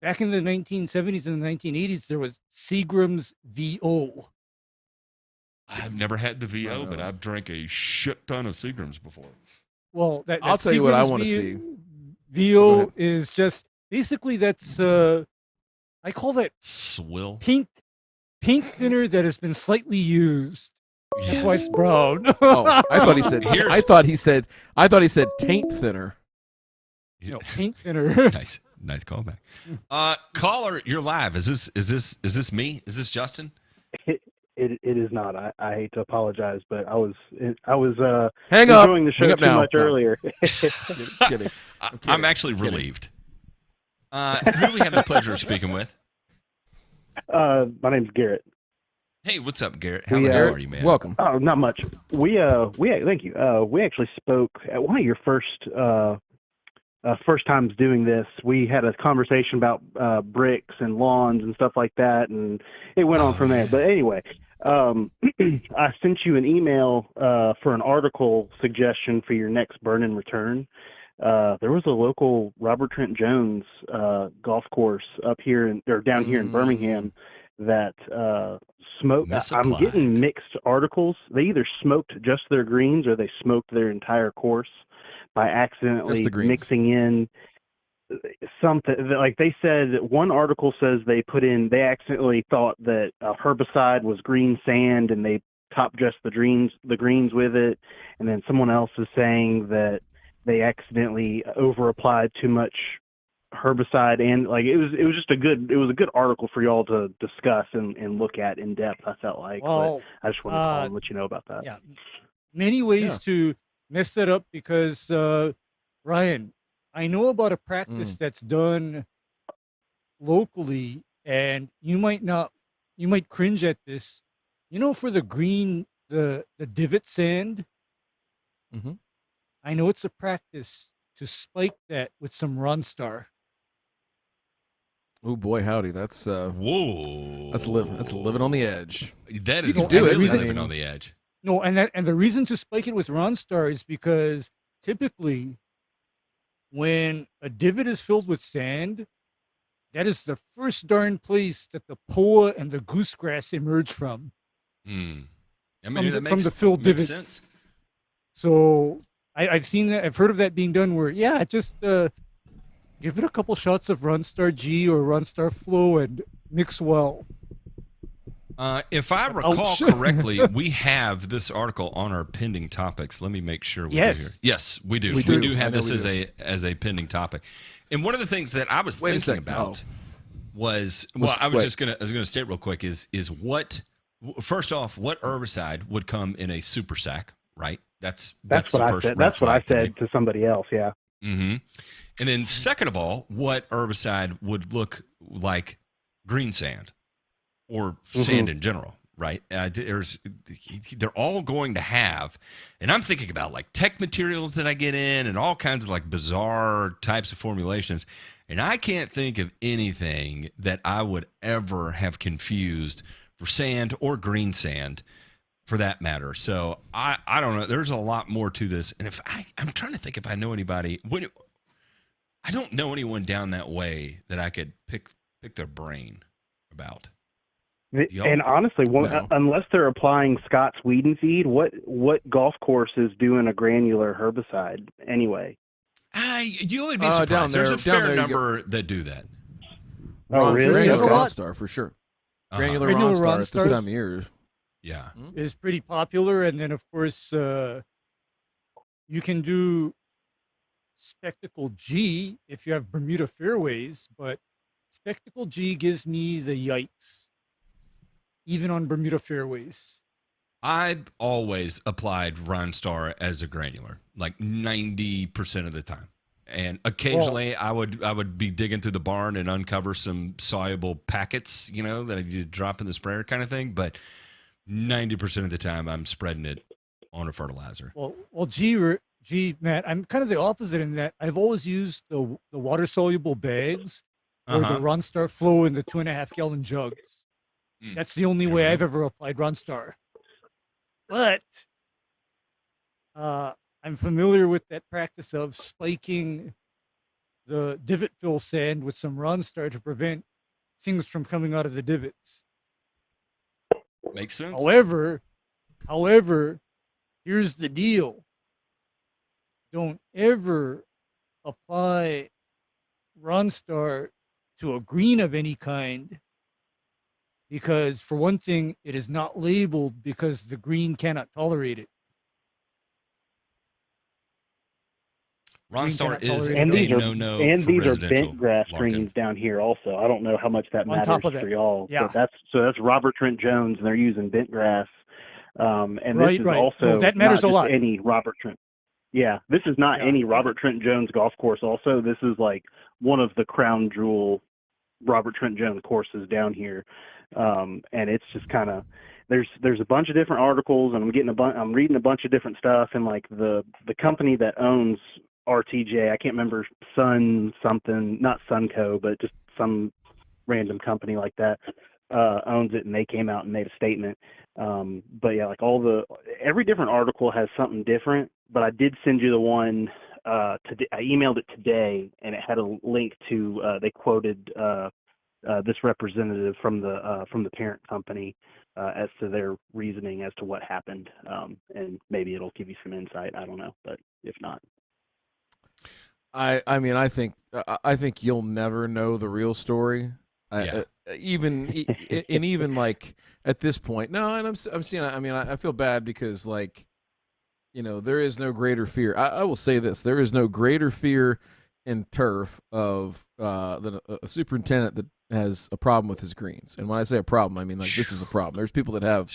back in the 1970s and the 1980s, there was Seagram's VO. I've never had the VO, but I've drank a shit ton of Seagrams before. Well, I'll tell you what I Seagram's want to see. VO is just basically that's I call that Swill. pink thinner that has been slightly used. That's why it's brown. Oh, I thought he said. I thought he said taint thinner. No, pink thinner. Nice callback. Caller, you're live. Is this me? Is this Justin? It is not. I hate to apologize, but I was Hang up. enjoying the show Hang up too now. much No. earlier. Kidding. I'm actually relieved. Who do we have the pleasure of speaking with? My name's Garrett. Hey, what's up, Garrett? How the hell are you, man? Welcome. Oh, not much. We thank you. We actually spoke at one of your first times doing this. We had a conversation about bricks and lawns and stuff like that, and it went on from there. But anyway, I sent you an email for an article suggestion for your next burn and return. There was a local Robert Trent Jones golf course up here down here in Birmingham that smoked. I'm getting mixed articles. They either smoked just their greens or they smoked their entire course by accidentally mixing in something. Like they said, one article says they accidentally thought that herbicide was green sand and they top dressed the greens with it. And then someone else is saying that they accidentally over applied too much herbicide, and like it was a good article for y'all to discuss and look at in depth. I felt like, Well, but I just wanted to call and let you know about that. Yeah, many ways to mess that up because Ryan, I know about a practice that's done locally, and you might cringe at this. You know, for the green, the divot sand. Mm-hmm. I know it's a practice to spike that with some Ronstar. Oh boy, howdy! That's whoa. That's living on the edge. That is really living on the edge. No, and the reason to spike it with Ronstar is because typically, when a divot is filled with sand, that is the first darn place that the poa and the goosegrass emerge from. I mean, from the filled divots. Sense. So I've seen that. I've heard of that being done. Where just give it a couple shots of Runstar G or Runstar Flow and mix well. If I recall correctly, we have this article on our pending topics. Let me make sure we do here. Yes, we do. We do have this as a pending topic. And one of the things that I was thinking about was I was gonna state real quick is what first off, what herbicide would come in a super sack, right? That's what the I first said. That's what I said to somebody else. Yeah. Mm-hmm. And then second of all, what herbicide would look like green sand or sand in general, right? They're all going to have, and I'm thinking about like tech materials that I get in and all kinds of like bizarre types of formulations. And I can't think of anything that I would ever have confused for sand or green sand for that matter. So I don't know. There's a lot more to this. And I'm trying to think if I know anybody. I don't know anyone down that way that I could pick their brain about. And honestly, unless they're applying Scott's weed and feed, what golf course is doing a granular herbicide anyway? You would be surprised. There's a fair number that do that. Oh, really? Granular Ronstar for sure. Granular Ronstar at this time of year. Yeah, is pretty popular, and then of course you can do Spectacle G if you have Bermuda fairways, but Spectacle G gives me the yikes, even on Bermuda fairways. I've always applied Ronstar as a granular, like 90% of the time. And occasionally I would be digging through the barn and uncover some soluble packets, that I could drop in the sprayer kind of thing. But 90% of the time I'm spreading it on a fertilizer. Well, G, Matt, I'm kind of the opposite in that I've always used the water soluble bags or the Ronstar Flow in the 2.5 gallon jugs. That's the only way I've ever applied Runstar. But I'm familiar with that practice of spiking the divot fill sand with some Runstar to prevent things from coming out of the divots. Makes sense. However, here's the deal. Don't ever apply Runstar to a green of any kind, because for one thing, it is not labeled because the green cannot tolerate it. Ronstar is a and these are no-no and for these are residential bent grass Larkin. greens down here also. I don't know how much that On matters top of it, for y'all. yeah. But that's Robert Trent Jones, and they're using bent grass. And Right, this is right. also No, that matters not a just lot. any Robert Trent. Yeah, this is not Yeah. any Robert Trent Jones golf course. Also, this is like one of the crown jewel Robert Trent Jones courses down here, and it's just kind of there's a bunch of different articles, and I'm reading a bunch of different stuff, and like the company that owns RTJ, I can't remember Sun something, not Sunco, but just some random company like that owns it, and they came out and made a statement. But yeah, like every different article has something different. But I did send you the one today. I emailed it today, and it had a link to they quoted this representative from the parent company as to their reasoning as to what happened, and maybe it'll give you some insight. I don't know, but if not. I mean, I think you'll never know the real story. Even like at this point, no. And I'm seeing. I mean, I feel bad because like, there is no greater fear. I will say this: there is no greater fear in turf of than a superintendent that has a problem with his greens. And when I say a problem, I mean like this is a problem. There's people that have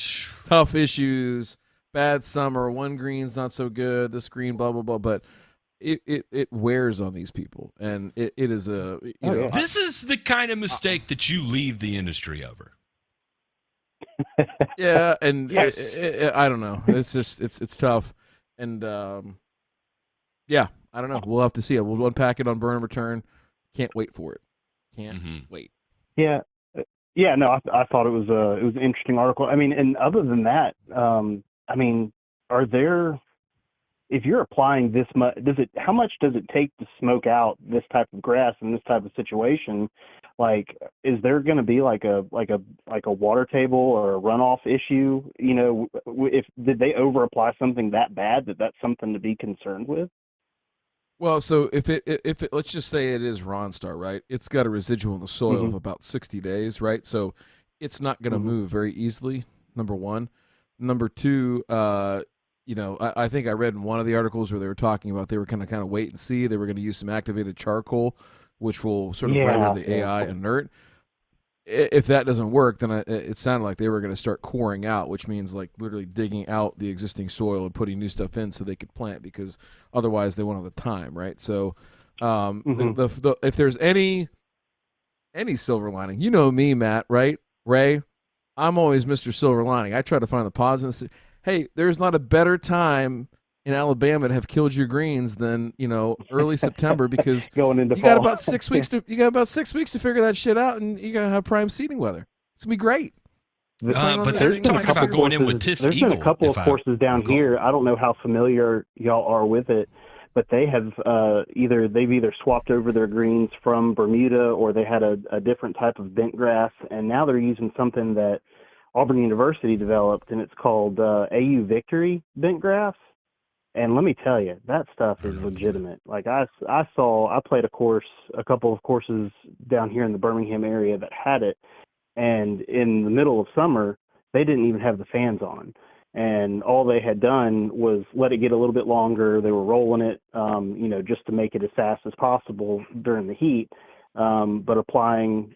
tough issues, bad summer, one green's not so good, this green, blah blah blah, but. It wears on these people, and it is a This is the kind of mistake that you leave the industry over. Yeah, and Yes. I don't know. It's just it's tough, and yeah, I don't know. We'll have to see it. We'll unpack it on Burn and Return. Can't wait for it. Can't wait. Yeah, no, I thought it was an interesting article. I mean, and other than that, I mean, if you're applying this much, how much does it take to smoke out this type of grass in this type of situation? Like, is there going to be like a water table or a runoff issue? Did they over apply something that bad that's something to be concerned with? Well, so if it let's just say it is Ronstar, right? It's got a residual in the soil of about 60 days, right? So it's not going to move very easily. Number one. Number two, I think I read in one of the articles where they were talking about they were going to kind of wait and see. They were going to use some activated charcoal, which will sort of render the AI inert. If that doesn't work, then it sounded like they were going to start coring out, which means like literally digging out the existing soil and putting new stuff in so they could plant, because otherwise they won't have the time, right? So if there's any silver lining, you know me, Matt, right? Ray, I'm always Mr. Silver Lining. I try to find the positive. Hey, there's not a better time in Alabama to have killed your greens than early September, because going into you fall. got about 6 weeks to figure that shit out, and you gotta have prime seeding weather. It's gonna be great. But they're talking about going in with Tiff There's Eagle. been a couple of courses down here. I don't know how familiar y'all are with it, but they have either swapped over their greens from Bermuda, or they had a different type of bent grass, and now they're using something that Auburn University developed, and it's called AU Victory bent grass. And let me tell you, that stuff is legitimate. Like I played a couple of courses down here in the Birmingham area that had it, and in the middle of summer, they didn't even have the fans on. And all they had done was let it get a little bit longer. They were rolling it, just to make it as fast as possible during the heat, but applying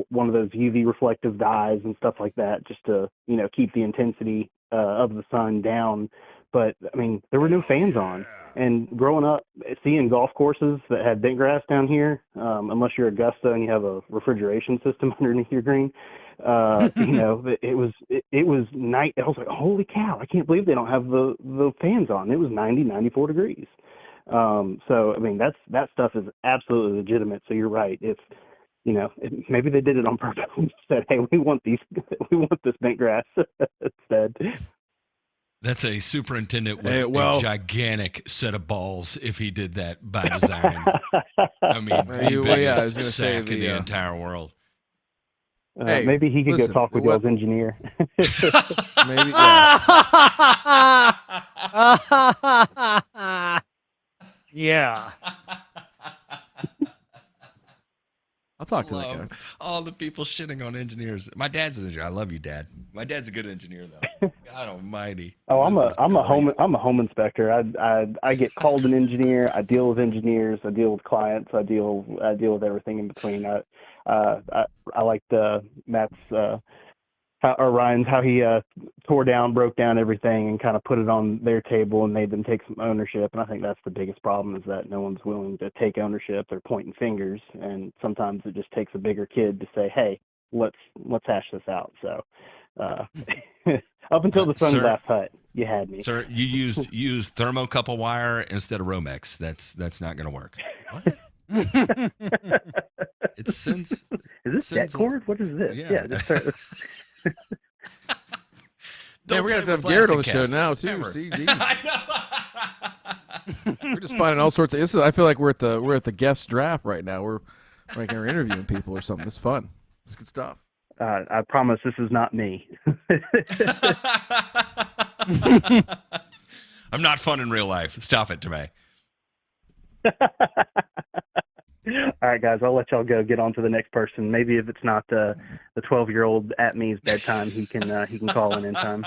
one of those UV reflective dyes and stuff like that, just to, keep the intensity of the sun down. But I mean, there were no fans on. And growing up, seeing golf courses that had bent grass down here, unless you're Augusta and you have a refrigeration system underneath your green, it was night. I was like, holy cow, I can't believe they don't have the fans on. It was 94 degrees. So I mean, that stuff is absolutely legitimate. So you're right. maybe they did it on purpose and said, "Hey, we want this bent grass instead." That's a superintendent with Hey, well- a gigantic set of balls if he did that by design. I mean, the Well, yeah, I was biggest gonna say sack in the the, entire world. Hey, maybe he could listen, go talk with what- y'all's engineer. Maybe, yeah. Yeah. I'll talk to that guy. Love all the people shitting on engineers. My dad's an engineer. I love you, Dad. My dad's a good engineer, though. God Almighty. Oh, This is I'm a great. home inspector. I get called an engineer. I deal with engineers. I deal with clients. I deal with everything in between. I like Matt's Ryan's how he broke down everything and kind of put it on their table and made them take some ownership. And I think that's the biggest problem, is that no one's willing to take ownership. They're pointing fingers, and sometimes it just takes a bigger kid to say, "Hey, let's hash this out." So up until the sunglass hut, you had me. Sir, you use thermocouple wire instead of Romex. That's not going to work. What? It's since. Is this since- jet cord? What is this? Yeah. Just start. Yeah, we're gonna have to have play Garrett with on the show plastic now caps. too. Ever. See, we're just finding all sorts of. I feel like we're at the guest draft right now. We're interviewing people or something. It's fun. It's good stuff. I promise this is not me. I'm not fun in real life. Stop it, Tomei. All right, guys, I'll let y'all go. Get on to the next person. Maybe if it's not the 12-year-old at me's bedtime, he can call in time.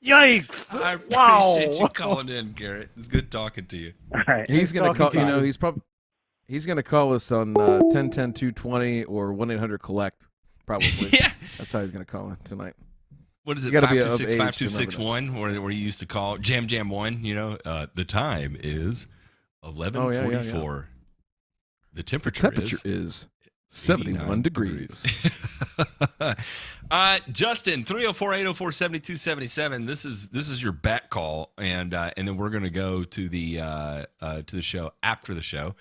Yikes! I appreciate Wow. you calling in, Garrett. It's good talking to you. All right. He's gonna talking call. to you. He's gonna call us on 1010-220 or 1-800-COLLECT. Probably. Yeah. That's how he's gonna call in tonight. What is it? You gotta be of 526 age to remember 5261, where you used to call Jam 1. The time is 11:44. The The temperature, temperature is 71 degrees. Justin, 304-804-7277. This is your bat call, and then we're gonna go to the show after the show.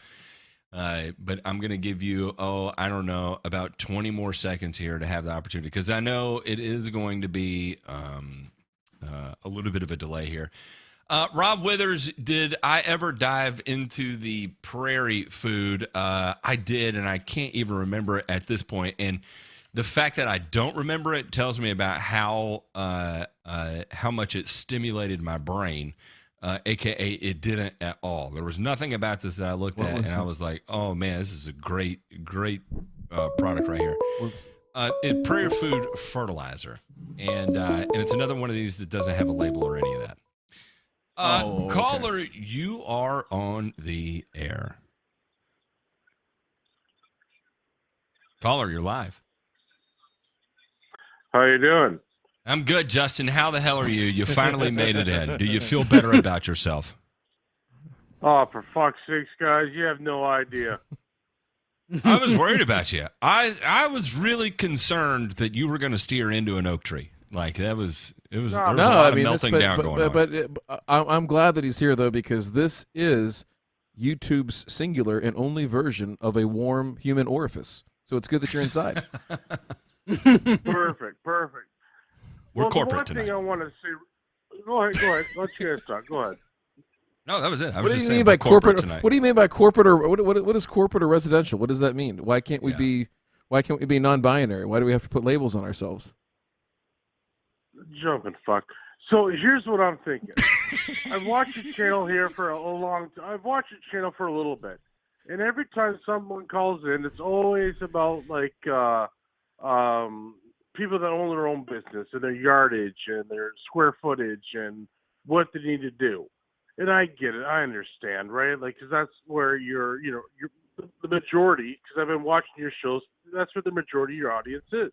But I'm gonna give you I don't know, about 20 more seconds here to have the opportunity, because I know it is going to be a little bit of a delay here. Rob Withers, did I ever dive into the prairie food? I did, and I can't even remember it at this point. And the fact that I don't remember it tells me about how much it stimulated my brain, aka it didn't at all. There was nothing about this that I looked at, and I was like, "Oh man, this is a great product right here." Prairie food fertilizer, and it's another one of these that doesn't have a label or any of that. Okay. Caller, you are on the air. Caller, you're live. How you doing? I'm good, Justin. How the hell are you? You finally made it in. Do you feel better about yourself? Oh, for fuck's sakes, guys, you have no idea. I was worried about you. I was really concerned that you were going to steer into an oak tree. Like there was a lot of melting down going on. But I'm glad that he's here though, because this is YouTube's singular and only version of a warm human orifice. So it's good that you're inside. Perfect. We're corporate the one tonight. thing I want to say. Go ahead. Let you guys talk. Go ahead. No, that was it. I was What do just you saying mean by we're corporate corporate? tonight. What do you mean by corporate, or what is corporate or residential? What does that mean? Why can't we be? Why can't we be non-binary? Why do we have to put labels on ourselves? Jumping fuck. So here's what I'm thinking. I've watched the channel here for a long time. I've watched the channel for a little bit, and every time someone calls in, it's always about like people that own their own business and their yardage and their square footage and what they need to do. And I get it. I understand, right? Like, because that's where you're the majority. Because I've been watching your shows. That's where the majority of your audience is.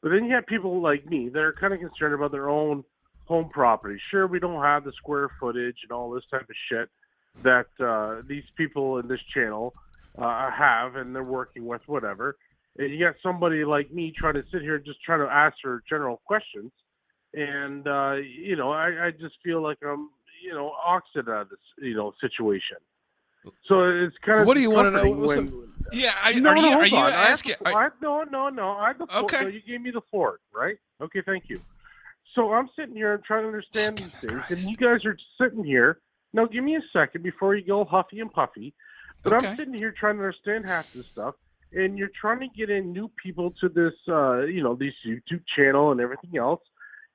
But then you have people like me that are kind of concerned about their own home property. Sure, we don't have the square footage and all this type of shit that these people in this channel have, and they're working with, whatever. And you got somebody like me trying to sit here just trying to answer general questions. And, I just feel like I'm, opposite out of this, situation. So it's kind of. What do you want to know? Yeah, No, are no, you hold on. asking? No. I have the floor. Okay. No, you gave me the floor, right? Okay, thank you. So I'm sitting here and trying to understand these things, and you guys are sitting here. Now, give me a second before you go huffy and puffy. But I'm sitting here trying to understand half this stuff, and you're trying to get in new people to this, this YouTube channel and everything else,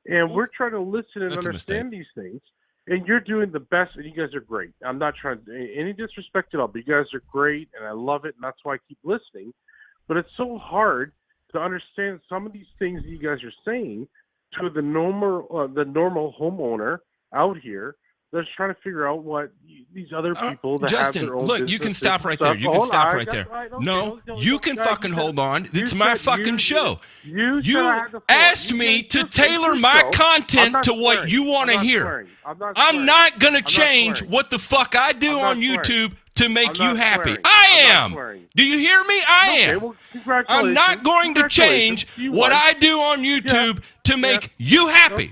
and we're trying to listen and understand these things. And you're doing the best, and you guys are great. I'm not trying to any disrespect at all, but you guys are great, and I love it, and that's why I keep listening. But it's so hard to understand some of these things that you guys are saying to the normal homeowner out here that's trying to figure out what these other people that Justin, have their own look, you can businesses stop and right there. stuff. You can Hold stop on, right there. okay, No, you can fucking hold on. It's my fucking show. You asked me to tailor my content to what you want to hear. I'm not going to change what the fuck I do on YouTube to make you happy. I am. Do you hear me? I am. I'm not going to change what I do on YouTube to make you happy.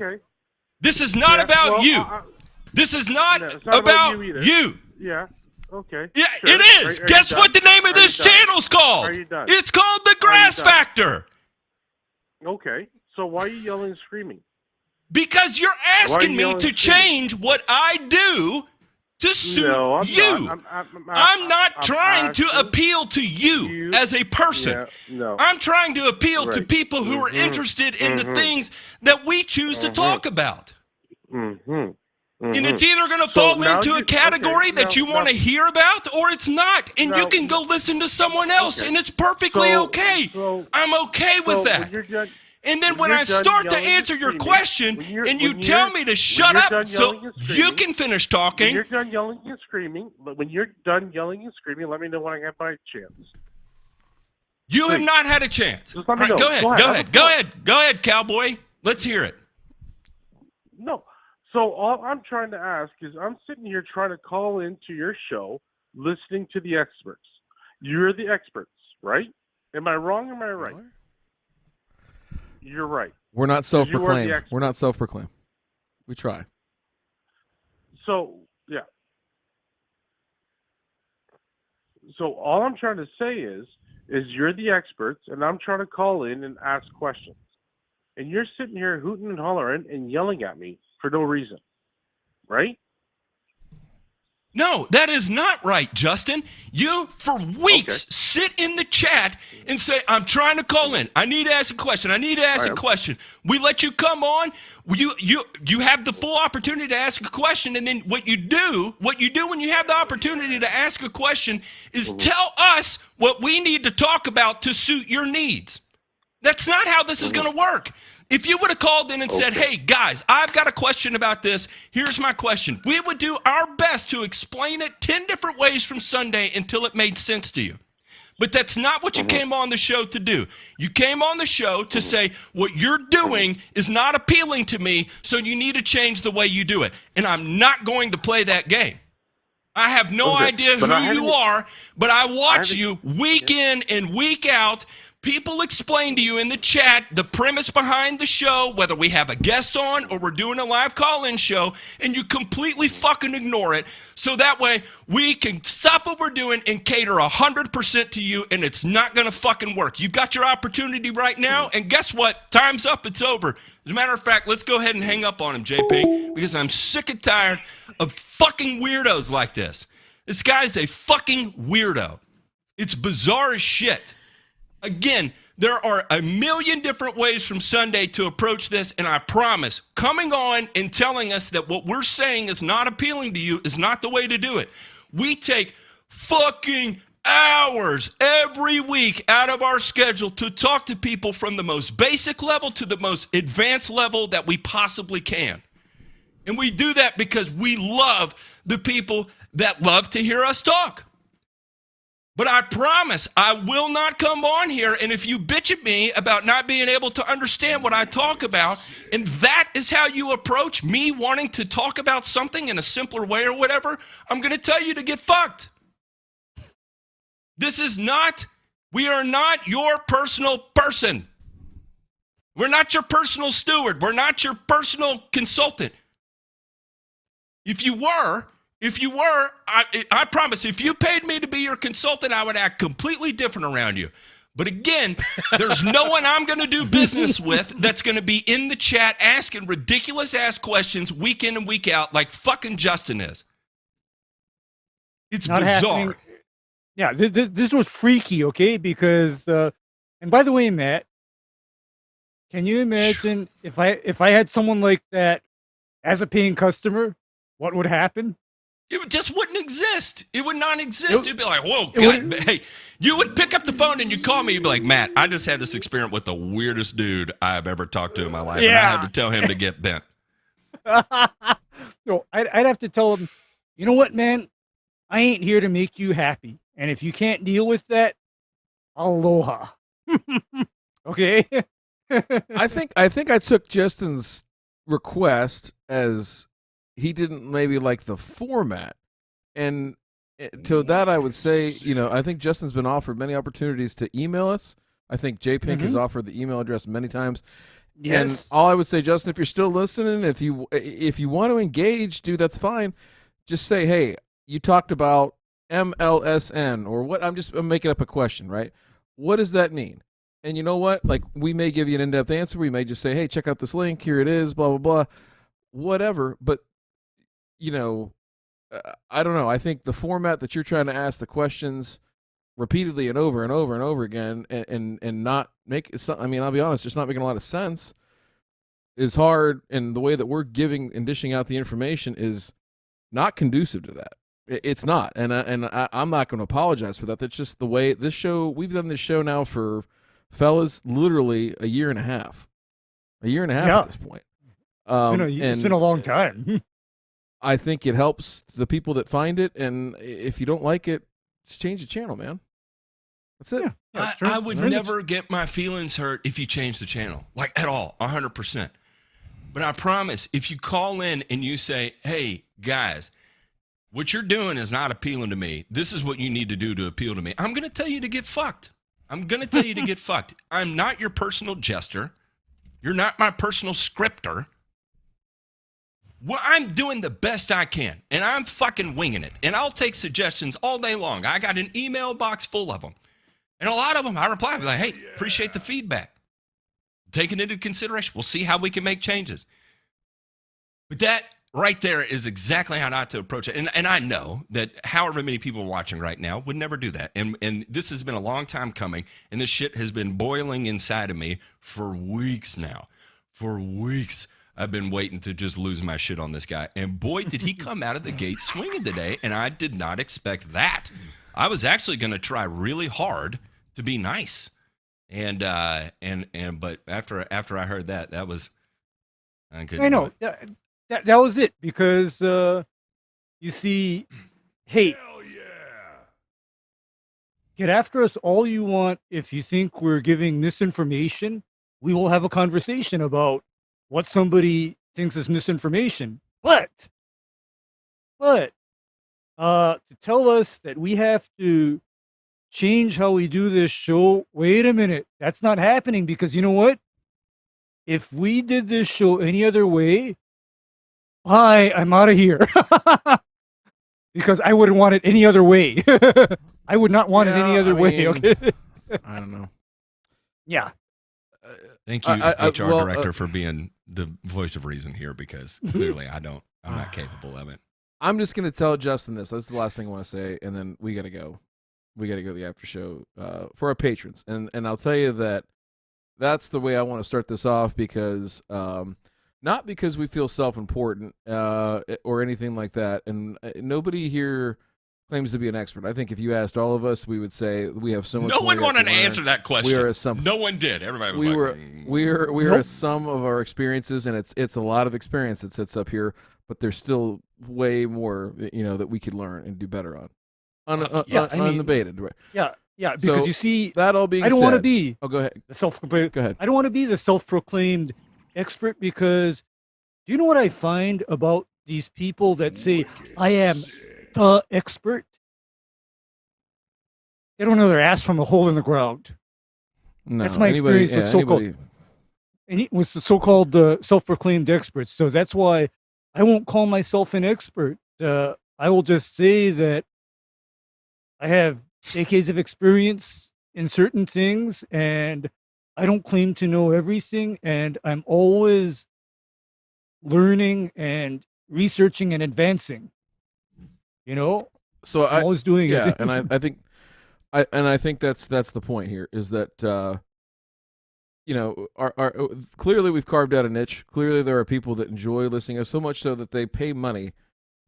This is not about you. This is not about you. Yeah. Okay. Yeah, sure. it is. Guess what the name of this channel's called? Are you done? It's called The Grass Factor. Okay. So why are you yelling and screaming? Because you're asking me to change what I do to suit you. I'm not trying to appeal to you as a person. I'm trying to appeal to people who are interested in the things that we choose to talk about. And it's either going to fall into a category that you want to hear about or it's not. And you can go listen to someone else, and it's perfectly okay. I'm okay with that. And then when I start to answer your question and you tell me to shut up so you can finish talking. When you're done yelling and screaming, let me know when I have my chance. You have not had a chance. All right, go ahead, cowboy. Let's hear it. No. So all I'm trying to ask is I'm sitting here trying to call into your show, listening to the experts. You're the experts, right? Am I wrong or am I right? You're right. We're not self-proclaimed. We're not self-proclaimed. We try. So, yeah. So all I'm trying to say is you're the experts, and I'm trying to call in and ask questions. And you're sitting here hooting and hollering and yelling at me for no reason, right? No, that is not right, Justin. You, for weeks, sit in the chat and say, I'm trying to call in. I need to ask a question. I need to ask a question. We let you come on. You have the full opportunity to ask a question, and then what you do when you have the opportunity to ask a question is tell us what we need to talk about to suit your needs. That's not how this is going to work. If you would have called in and said, hey, guys, I've got a question about this. Here's my question. We would do our best to explain it 10 different ways from Sunday until it made sense to you. But that's not what you came on the show to do. You came on the show to say what you're doing is not appealing to me, so you need to change the way you do it. And I'm not going to play that game. I have no idea who you are, but I watch you week in and week out. People explain to you in the chat the premise behind the show, whether we have a guest on or we're doing a live call-in show, and you completely fucking ignore it. So that way we can stop what we're doing and cater 100% to you, and it's not going to fucking work. You've got your opportunity right now, and guess what? Time's up. It's over. As a matter of fact, let's go ahead and hang up on him, JP, because I'm sick and tired of fucking weirdos like this. This guy's a fucking weirdo. It's bizarre as shit. Again, there are a million different ways from Sunday to approach this, and I promise, coming on and telling us that what we're saying is not appealing to you is not the way to do it. We take fucking hours every week out of our schedule to talk to people from the most basic level to the most advanced level that we possibly can. And we do that because we love the people that love to hear us talk. But I promise I will not come on here, and if you bitch at me about not being able to understand what I talk about, and that is how you approach me wanting to talk about something in a simpler way or whatever, I'm going to tell you to get fucked. We are not your personal person. We're not your personal steward. We're not your personal consultant. If If you were, I promise, if you paid me to be your consultant, I would act completely different around you. But again, there's no one I'm going to do business with that's going to be in the chat asking ridiculous-ass questions week in and week out like fucking Justin is. It's Not bizarre. happening. Yeah, this was freaky, okay? Because, and by the way, Matt, can you imagine if I had someone like that as a paying customer, what would happen? It just wouldn't exist. It would not exist. It'd be like, whoa, God, hey, you would pick up the phone and you'd call me. You'd be like, Matt, I just had this experience with the weirdest dude I've ever talked to in my life. And I had to tell him to get bent. No, I'd have to tell him, you know what, man? I ain't here to make you happy. And if you can't deal with that, aloha. Okay? I think I took Justin's request as he didn't maybe like the format, and to that I would say, you know, I think Justin's been offered many opportunities to email us. I think J-Pink has offered the email address many times. Yes. And all I would say, Justin, if you're still listening, if you want to engage, dude, that's fine. Just say, hey, you talked about MLSN or what? I'm making up a question, right? What does that mean? And you know what? Like, we may give you an in-depth answer. We may just say, hey, check out this link. Here it is, blah, blah, blah, whatever. But, you know, I don't know. I think the format that you're trying to ask the questions repeatedly and over and over and over again and not make it, I mean, I'll be honest, it's not making a lot of sense, is hard. And the way that we're giving and dishing out the information is not conducive to that. It's not. And I'm not going to apologize for that. That's just the way this show, we've done this show now for, fellas, literally a year and a half at this point. It's been a long time. I think it helps the people that find it, and if you don't like it, just change the channel, man. That's it. Yeah, I would never get my feelings hurt if you change the channel, like at all, 100%. But I promise, if you call in and you say, hey, guys, what you're doing is not appealing to me. This is what you need to do to appeal to me. I'm going to tell you to get fucked. I'm going to tell you to get fucked. I'm not your personal jester. You're not my personal scripter. Well, I'm doing the best I can, and I'm fucking winging it. And I'll take suggestions all day long. I got an email box full of them. And a lot of them, I reply, like, hey, appreciate the feedback. Taking it into consideration. We'll see how we can make changes. But that right there is exactly how not to approach it. And I know that however many people are watching right now would never do that. And this has been a long time coming, and this shit has been boiling inside of me for weeks now. For weeks. I've been waiting to just lose my shit on this guy. And boy, did he come out of the gate swinging today, and I did not expect that. I was actually going to try really hard to be nice. But after I heard that was I know. That was it, because you see, hey, get after us all you want. If you think we're giving misinformation, we will have a conversation about what somebody thinks is misinformation. But to tell us that we have to change how we do this show, wait a minute, that's not happening, because you know what? If we did this show any other way, I'm out of here. Because I wouldn't want it any other way. I would not want it any other way, okay? I don't know. Yeah. Thank you, HR director, for being the voice of reason here, because clearly I'm not capable of it. I'm just going to tell Justin this. That's the last thing I want to say, and then we got to go. We got to go to the after show for our patrons. And I'll tell you that's the way I want to start this off, because not because we feel self-important or anything like that. And nobody here claims to be an expert. I think if you asked all of us, we would say we have so much. No one wanted to answer that question. We are a sum. No one did. Everybody was we are a sum of our experiences, and it's a lot of experience that sits up here. But there's still way more, that we could learn and do better on. Undebated, right? Yeah, because So, you see, that all being I don't want to said- be Oh, go ahead. the Go ahead. I don't want to be the self-proclaimed expert, because do you know what I find about these people that say I am the expert? They don't know their ass from a hole in the ground. No, That's my experience with so-called with the so-called self-proclaimed experts. So that's why I won't call myself an expert. I will just say that I have decades of experience in certain things, and I don't claim to know everything, and I'm always learning and researching and advancing. You know, So I'm always doing yeah, it. and I think I think that's the point here is that you know, our clearly we've carved out a niche. Clearly there are people that enjoy listening to us so much so that they pay money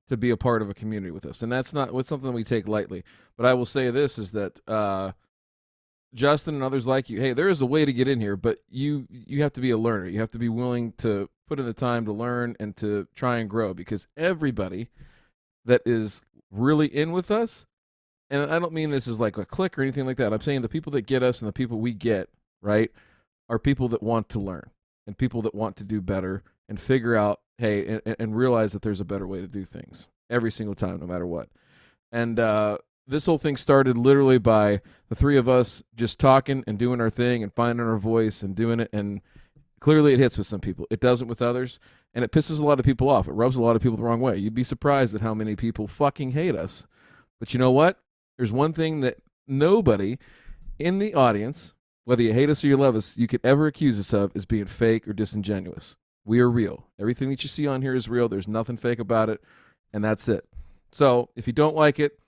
to be a part of a community with us, and that's not what's something we take lightly. But I will say this is that Justin and others like you, hey, there is a way to get in here, but you have to be a learner. You have to be willing to put in the time to learn and to try and grow, because everybody that is really in with us, and I don't mean this as like a clique or anything like that. I'm saying the people that get us and the people we get, right, are people that want to learn and people that want to do better and figure out, hey, and realize that there's a better way to do things every single time, no matter what. And this whole thing started literally by the three of us just talking and doing our thing and finding our voice and doing it. And clearly it hits with some people. It doesn't with others. And it pisses a lot of people off. It rubs a lot of people the wrong way. You'd be surprised at how many people fucking hate us. But you know what? There's one thing that nobody in the audience, whether you hate us or you love us, you could ever accuse us of is being fake or disingenuous. We are real. Everything that you see on here is real. There's nothing fake about it, and that's it. So if you don't like it,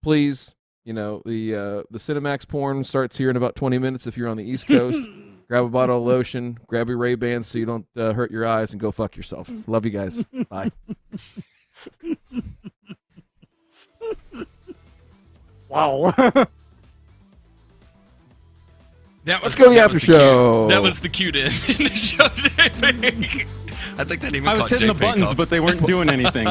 please, you know, the Cinemax porn starts here in about 20 minutes if you're on the East Coast. Grab a bottle of lotion, grab your Ray-Bans so you don't hurt your eyes, and go fuck yourself. Love you guys. Bye. Wow. Let's go to the after show. That was the cue to end the show, JP. I think that even I was caught hitting the JP buttons, off. but they weren't doing anything.